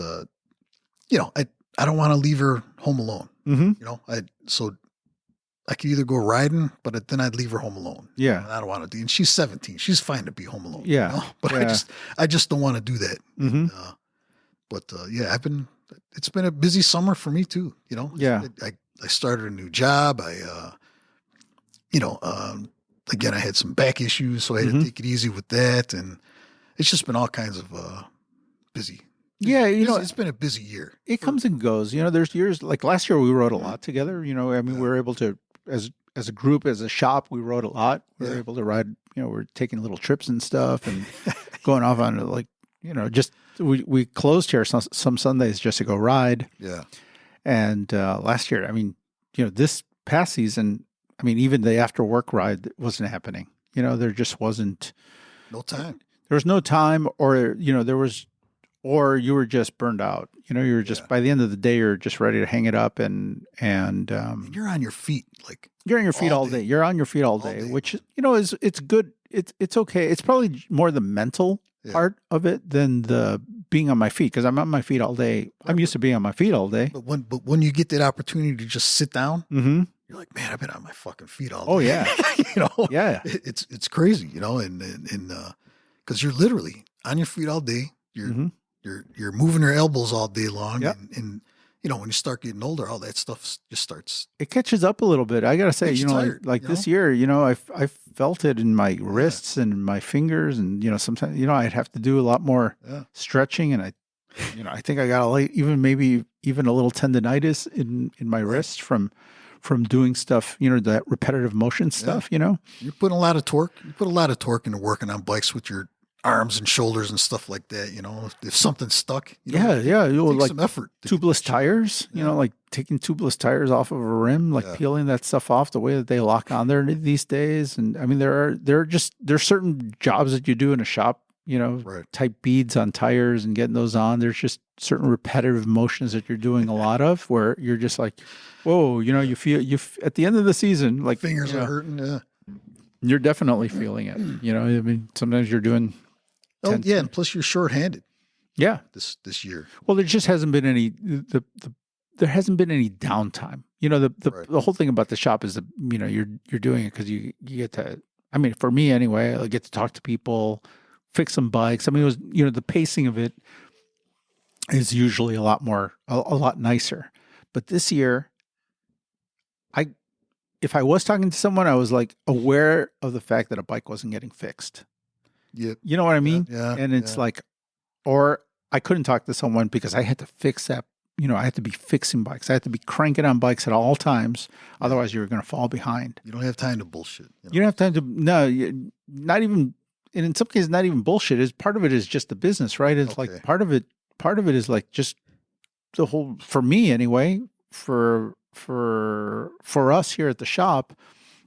I don't want to leave her home alone. So I could either go riding, but then I'd leave her home alone. Yeah. And I don't want to do, and she's 17. She's fine to be home alone. Yeah. But I just don't want to do that. It's been a busy summer for me too. I started a new job. Again, I had some back issues, so I had to take it easy with that. And it's just been all kinds of busy. Yeah, it's been a busy year. It comes and goes. There's years, like last year we rode a lot together. We were able to, as a group, as a shop, we rode a lot. We were able to ride, we're taking little trips and stuff, and going off on just, we closed here some Sundays just to go ride. Yeah. And last year, I mean, this past season, I mean, even the after work ride wasn't happening. There just wasn't. No time. There was no time, or, there was, or you were just burned out. You were just by the end of the day, you're just ready to hang it up, and you're on your feet like you're on your feet all day. You're on your feet all day, which it's good. It's okay. It's probably more the mental part of it than the being on my feet, because I'm on my feet all day. I'm used to being on my feet all day. But when you get that opportunity to just sit down, you're like, man, I've been on my fucking feet all day. Oh yeah, yeah. It's crazy, and because you're literally on your feet all day. You're moving your elbows all day long, and when you start getting older, all that stuff just starts. It catches up a little bit. I gotta say, tired, like this year, I felt it in my wrists and my fingers, and sometimes I'd have to do a lot more stretching, and I think I got maybe even a little tendonitis in my wrist from doing stuff, that repetitive motion stuff. You're putting a lot of torque. You put a lot of torque into working on bikes with your arms and shoulders and stuff like that. If something's stuck, like some effort. Tubeless tires, like taking tubeless tires off of a rim, like peeling that stuff off the way that they lock on there these days. And I mean, there's certain jobs that you do in a shop, type beads on tires and getting those on. There's just certain repetitive motions that you're doing a lot of, where you're just like, whoa, you feel at the end of the season, like fingers are hurting. Yeah. You're definitely feeling it. I mean, sometimes you're doing. Oh yeah, and plus you're short-handed. Yeah, this year. Well, there just hasn't been any there hasn't been any downtime. The whole thing about the shop is that you're doing it because you get to. I mean, for me anyway, I get to talk to people, fix some bikes. I mean, it was the pacing of it is usually a lot nicer. But this year, if I was talking to someone, I was like aware of the fact that a bike wasn't getting fixed. Yeah. You know what I mean? Yeah. And it's like, or I couldn't talk to someone because I had to fix that. I had to be fixing bikes. I had to be cranking on bikes at all times. Otherwise, you're going to fall behind. You don't have time to bullshit. You don't have time to, not even, and in some cases, not even bullshit. Is part of it is just the business, right? It's like part of it is like just the whole, for me anyway, for us here at the shop,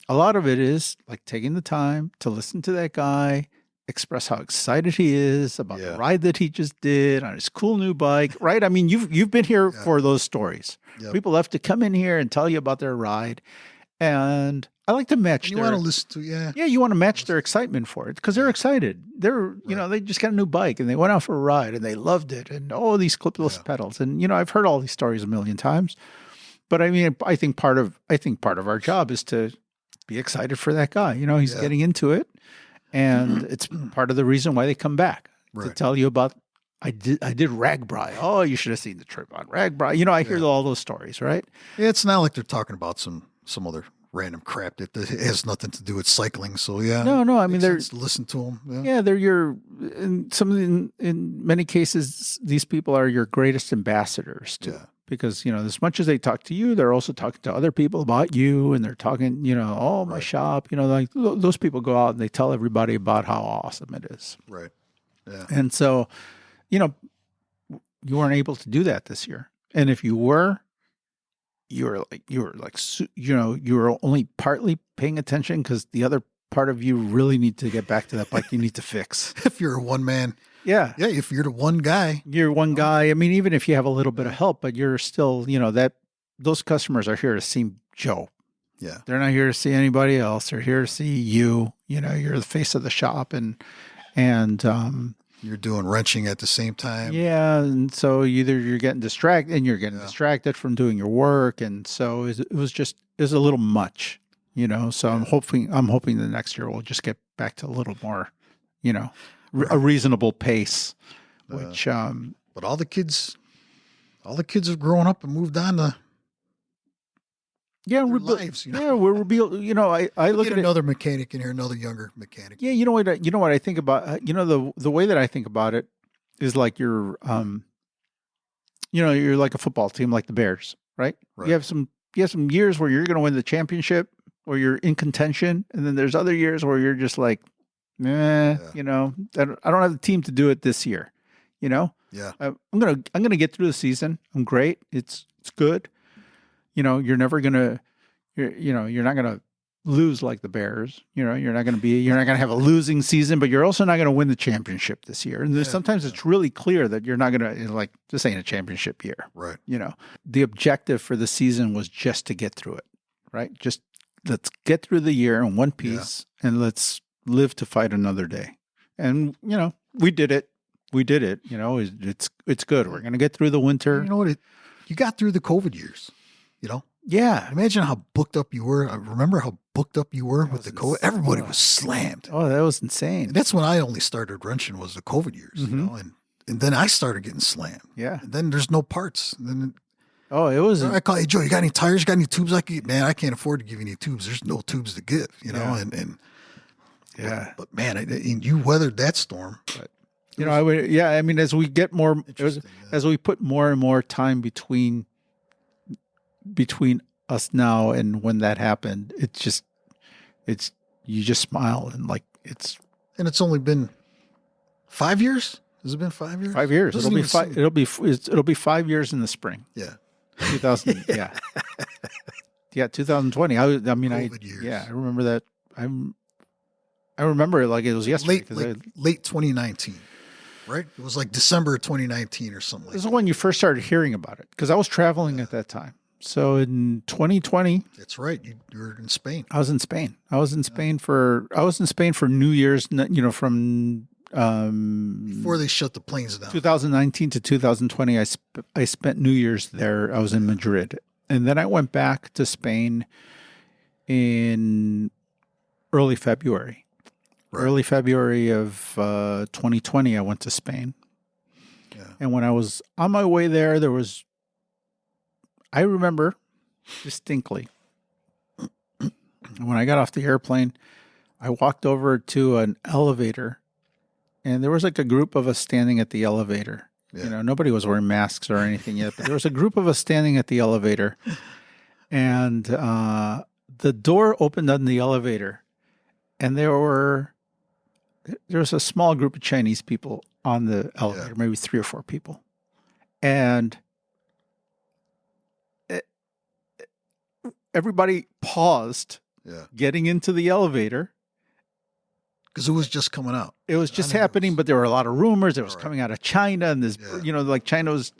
a lot of it is like taking the time to listen to that guy, express how excited he is about the ride that he just did on his cool new bike, right? I mean, you've been here for those stories. Yep. People have to come in here and tell you about their ride, and I like to match. You want to listen to, you want to match their excitement for it because they're excited. They're they just got a new bike and they went out for a ride and they loved it, and these clipless pedals, and I've heard all these stories a million times, but I mean, I think part of our job is to be excited for that guy. He's getting into it. And it's part of the reason why they come back to tell you about. I did Ragbri. Oh, you should have seen the trip on Ragbri. I hear all those stories, right? Yeah, it's not like they're talking about some other random crap that has nothing to do with cycling. So no. I mean, they're listen to them. Yeah, they're in many cases, these people are your greatest ambassadors too. Yeah. Because, as much as they talk to you, they're also talking to other people about you, and they're talking, my shop, like those people go out and they tell everybody about how awesome it is. Right. Yeah. And so, you weren't able to do that this year. And if you were, you were only partly paying attention because the other part of you really need to get back to that bike you need to fix. If you're a one man. Yeah. Yeah. If you're the one guy. You're one guy. I mean, even if you have a little bit of help, but you're still, those customers are here to see Joe. Yeah. They're not here to see anybody else. They're here to see you. You're the face of the shop, and you're doing wrenching at the same time. Yeah. And so either you're getting distracted from doing your work. And so it was a little much, so I'm hoping the next year we'll just get back to a little more, a reasonable pace, which, but all the kids have grown up and moved on to their lives. we're I look at another mechanic in here, another younger mechanic. Yeah. You know what I think about, the way that I think about it is like you're like a football team, like the Bears, right? You have some years where you're going to win the championship or you're in contention. And then there's other years where you're just like, I don't have the team to do it this year. Yeah. I'm gonna get through the season. I'm great. It's good. You're not gonna lose like the Bears. You're not going to have a losing season, but you're also not going to win the championship this year. And sometimes it's really clear that you're not going to, like, this ain't a championship year. Right. The objective for the season was just to get through it, right? Just let's get through the year in one piece and let's live to fight another day. And, we did it. We did it. It's good. We're going to get through the winter. You know what? You got through the COVID years, Yeah. Imagine how booked up you were. I remember how booked up you were with the COVID. Everybody was slammed. Oh, that was insane. And that's when I only started wrenching was the COVID years, and then I started getting slammed. Yeah. And then there's no parts. And then it was. I call, hey, Joe, you got any tires? You got any tubes? I can't afford to give you any tubes. There's no tubes to give, and But man, you weathered that storm. But as we get more, as we put more and more time between us now and when that happened, you just smile and and it's only been 5 years. Has it been 5 years? 5 years. It'll be 5 years in the spring. Yeah. 2000. Yeah. Yeah. 2020. I remember that. I remember it like it was yesterday. Late 2019. Right? It was like December 2019 or something. This is when you first started hearing about it, because I was traveling at that time. So in 2020, that's right. You were in Spain. I was in Spain. I was in Spain for New Year's. From before they shut the planes down. 2019 to 2020, I spent New Year's there. I was in Madrid, and then I went back to Spain in early February. Right. Early February of 2020, I went to Spain. Yeah. And when I was on my way there, I remember distinctly when I got off the airplane, I walked over to an elevator, and there was like a group of us standing at the elevator. Yeah. Nobody was wearing masks or anything yet, but there was a group of us standing at the elevator, and the door opened on the elevator, and there was a small group of Chinese people on the elevator, maybe 3 or 4 people. And everybody paused getting into the elevator. Because it was just coming out. It was just happening, but there were a lot of rumors. It was coming out of China, and this, like China was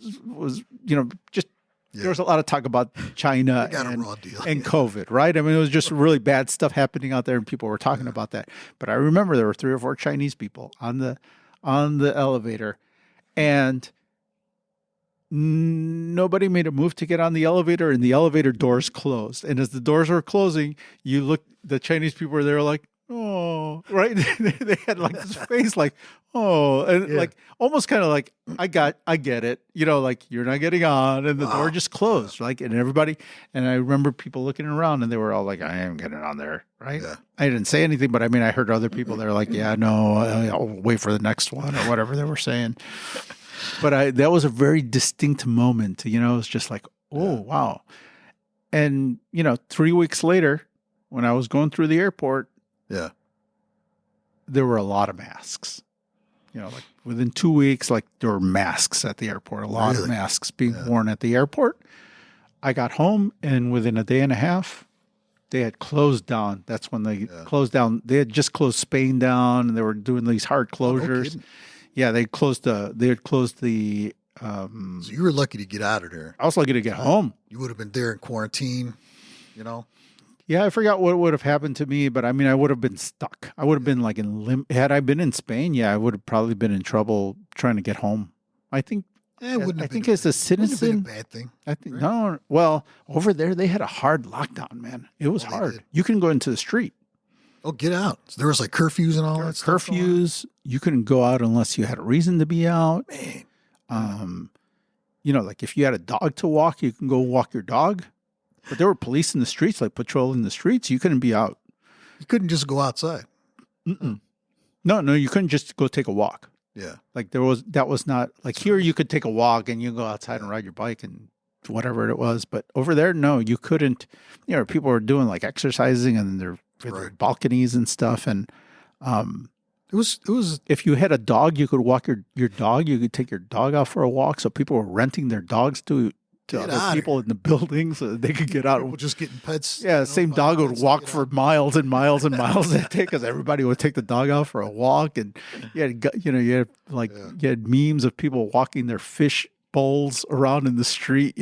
just, there was a lot of talk about China and COVID, right? I mean, it was just really bad stuff happening out there, and people were talking about that. But I remember there were 3 or 4 Chinese people on the elevator, and nobody made a move to get on the elevator, and the elevator doors closed. And as the doors were closing, the Chinese people were there like, oh, right? They had like this face like, oh, and like almost kind of like, I get it, like you're not getting on, and the door just closed, like, and I remember people looking around, and they were all like, I am getting on there, right? Yeah. I didn't say anything, but I mean, I heard other people, they're like, yeah, no, I'll wait for the next one or whatever they were saying. But that was a very distinct moment, it's just like, oh, wow. And, 3 weeks later, when I was going through the airport, there were a lot of masks. Like within 2 weeks, like there were masks at the airport, a lot of masks being worn at the airport. I got home, and within a day and a half, they had closed down. That's when they closed down. They had just closed Spain down, and they were doing these hard closures. Oh, no, they had closed the. So you were lucky to get out of there. I was lucky to get home. You would have been there in quarantine, Yeah, I forgot what would have happened to me, but I mean, I would have been stuck. I would have been like had I been in Spain, I would have probably been in trouble trying to get home. I think. As a citizen, wouldn't have been a bad thing. I think no. Well, over there they had a hard lockdown, man. It was hard. You couldn't go into the street. Oh, get out! So there was like curfews and all that. Curfews. You couldn't go out unless you had a reason to be out. Man. Like if you had a dog to walk, you can go walk your dog. But there were police in the streets, like patrolling the streets. You couldn't be out. You couldn't just go outside. Mm-mm. No, you couldn't just go take a walk. Yeah. Like that was not, like here you could take a walk and you go outside and ride your bike and whatever it was. But over there, no, you couldn't. People were doing like exercising and their balconies and stuff. And it was. If you had a dog, you could walk your dog. You could take your dog out for a walk. So people were renting their dogs to to other people in the building so that they could get out. People just getting pets. Yeah, the same dog would walk for miles and miles and miles that day because everybody would take the dog out for a walk. And you had memes of people walking their fish bowls around in the street,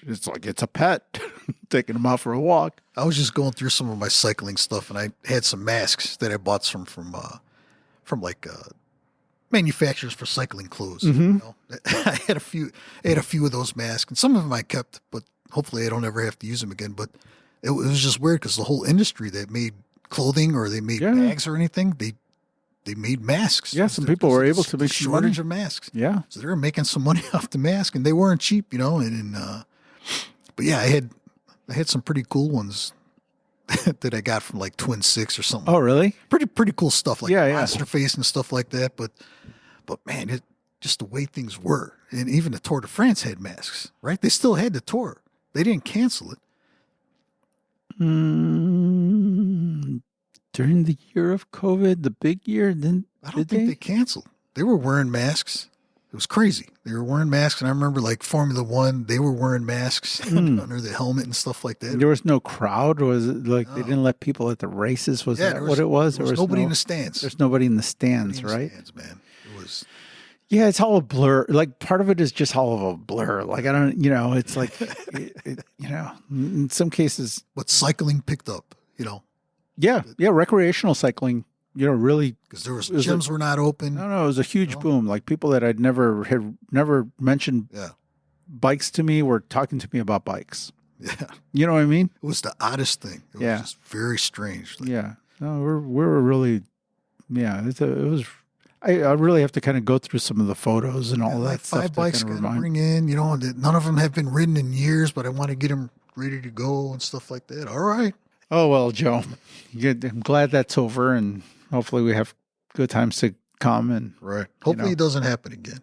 it's like it's a pet, taking them out for a walk. I was just going through some of my cycling stuff, and I had some masks that I bought from manufacturers for cycling clothes. Mm-hmm. I had a few of those masks, and some of them I kept, but hopefully I don't ever have to use them again. But it was just weird because the whole industry that made clothing or they made bags or anything, they made masks. Yeah, some people were able to make some shortage of masks. Yeah, so they were making some money off the mask, and they weren't cheap, but yeah, I had some pretty cool ones that I got from like Twin Six or something. Oh, really? Pretty cool stuff like Monster Face and stuff like that. But man, just the way things were, and even the Tour de France had masks, right? They still had the tour. They didn't cancel it. During the year of COVID, the big year, then I don't think they canceled. They were wearing masks. It was crazy. They were wearing masks, and I remember like Formula One, they were wearing masks under the helmet and stuff like that. There was no crowd. Was it like they didn't let people at the races? Was that what it was? There was nobody in the stands. There's nobody in the stands, right? Man. It was. Yeah, it's all a blur. Like part of it is just all of a blur. Like I don't, it's like, in some cases. But cycling picked up, Yeah, recreational cycling. Really, because gyms were not open. No, it was a huge boom. Like people that had never mentioned bikes to me were talking to me about bikes. Yeah, you know what I mean. It was the oddest thing. It was just very strange. Yeah, no, we were really, it was. I really have to kind of go through some of the photos and all that stuff. 5 bikes to bring in. None of them have been ridden in years, but I want to get them ready to go and stuff like that. All right. Oh well, Joe, I'm glad that's over and. Hopefully we have good times to come and Hopefully it doesn't happen again.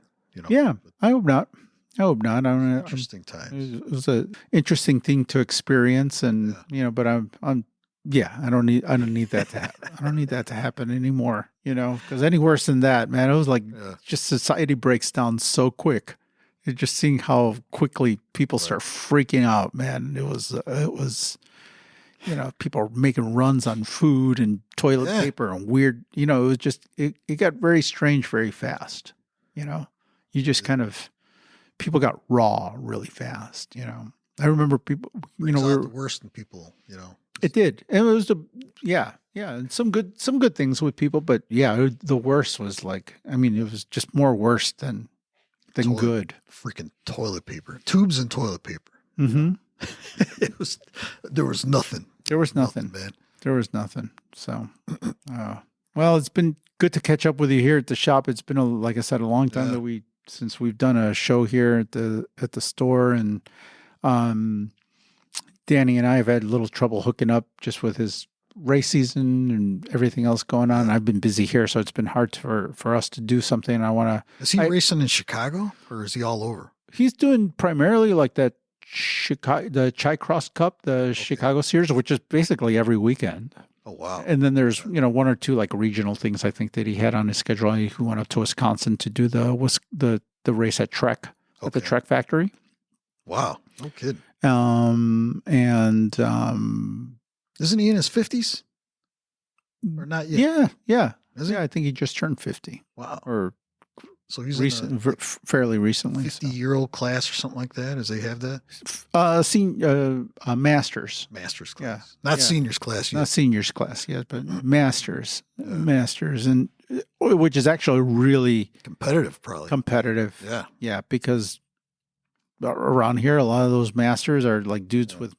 Yeah, I hope not. Interesting times. It was an interesting thing to experience, and but I don't need that to happen. I don't need that to happen anymore. Because any worse than that, man, it was like just society breaks down so quick. You're just seeing how quickly people start freaking out, man. It was. People are making runs on food and toilet paper and weird, it was just, it got very strange very fast. You just kind of, people got raw really fast, I remember people, we were the worst in people, It did. And it was and some good things with people, but the worst was like, it was just more worse than good. Freaking toilet paper, tubes and toilet paper. Mm-hmm. There was nothing. There was nothing, man. There was nothing. So, well, it's been good to catch up with you here at the shop. It's been, like I said, a long time since we've done a show here at the store, and Danny and I have had a little trouble hooking up just with his race season and everything else going on. I've been busy here, so it's been hard for us to do something. Is he racing in Chicago, or is he all over? He's doing primarily like that. The Chi Cross Cup, the Chicago Series, which is basically every weekend. Oh wow! And then there's one or two like regional things I think that he had on his schedule. He went up to Wisconsin to do the race at Trek at the Trek Factory. Wow, no kidding. And isn't he in his 50s or not yet? Yeah. I think he just turned 50. Wow. So he's fairly recently. 50-year-old class or something like that. Does they have that? Masters. Masters class. Not seniors class yet. Not seniors class yet, but masters. Masters. And which is actually really competitive, probably. Competitive. Yeah. Yeah, because around here, a lot of those masters are like dudes with,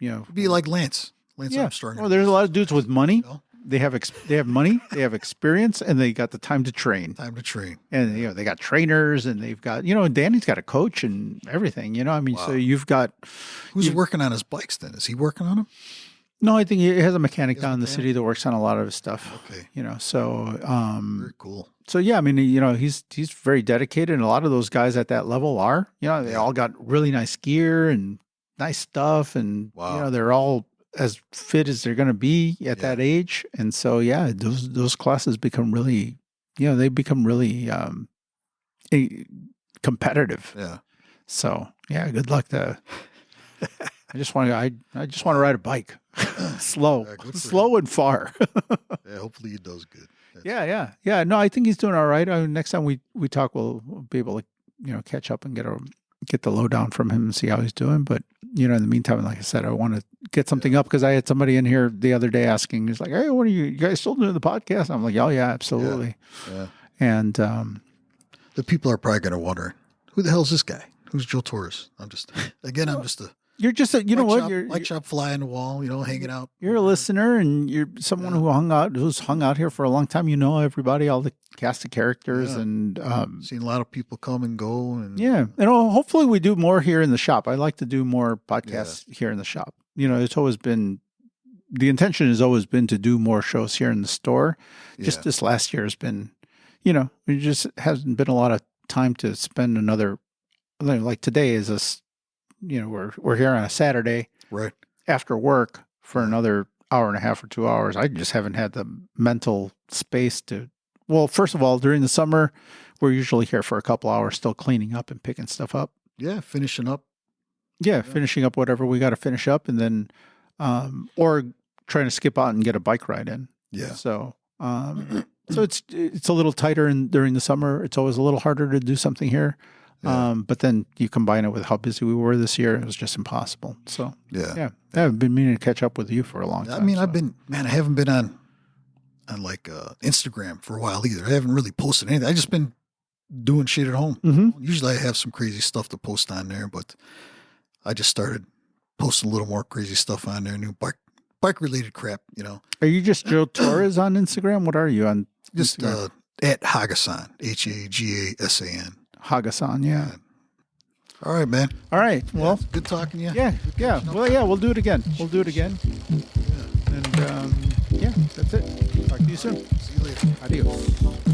It'd be like Lance Armstrong. Well, there's a lot of dudes with money. They have money, they have experience, and they got the time to train. And they got trainers, and they've got Danny's got a coach and everything. So you've got who's working on his bikes then? Is he working on them? No, I think he has a mechanic down in the city that works on a lot of his stuff. Okay, so very cool. So yeah, he's very dedicated, and a lot of those guys at that level are. They all got really nice gear and nice stuff, and they're all as fit as they're going to be at that age. And so, those classes become really, competitive. Yeah. So yeah, good luck to. I just want to ride a bike, slow and far. Yeah, hopefully he does good. Yeah. No, I think he's doing all right. Next time we talk, we'll be able to catch up and get the lowdown from him and see how he's doing. But in the meantime, like I said, I want to get something up because I had somebody in here the other day asking, he's like, "Hey, what are you guys still doing the podcast?" And I'm like, "Oh yeah, absolutely." Yeah. And the people are probably going to wonder, who the hell is this guy? Who's Joe Torres? You're just a, light shop fly on the wall, hanging out. You're a listener, and you're someone who's hung out here for a long time. You know everybody, all the cast of characters, and seen a lot of people come and go. And hopefully we do more here in the shop. I like to do more podcasts here in the shop. It's always been the intention has always been to do more shows here in the store. Just this last year has been, it just hasn't been a lot of time to spend another. Like today is we're here on a Saturday, right after work for another hour and a half or 2 hours. I just haven't had the mental space to. Well, first of all, during the summer, we're usually here for a couple hours, still cleaning up and picking stuff up. Yeah, finishing up. Yeah, finishing up whatever we got to finish up, and then, or trying to skip out and get a bike ride in. Yeah. So, so it's a little tighter during the summer. It's always a little harder to do something here. Yeah. But then you combine it with how busy we were this year, it was just impossible. So I haven't been meaning to catch up with you for a long time. I mean, I haven't been on like Instagram for a while either. I haven't really posted anything. I just been doing shit at home. Mm-hmm. Usually I have some crazy stuff to post on there, but I just started posting a little more crazy stuff on there, new bike related crap, Are you just Joe Torres on Instagram? What are you on? Just at Hagasan, Hagasan. Hagasan, yeah. All right, man. All right. Well, good talking to you. Yeah. Well, yeah, we'll do it again. Yeah. And that's it. Talk to you soon. See you later. Adios.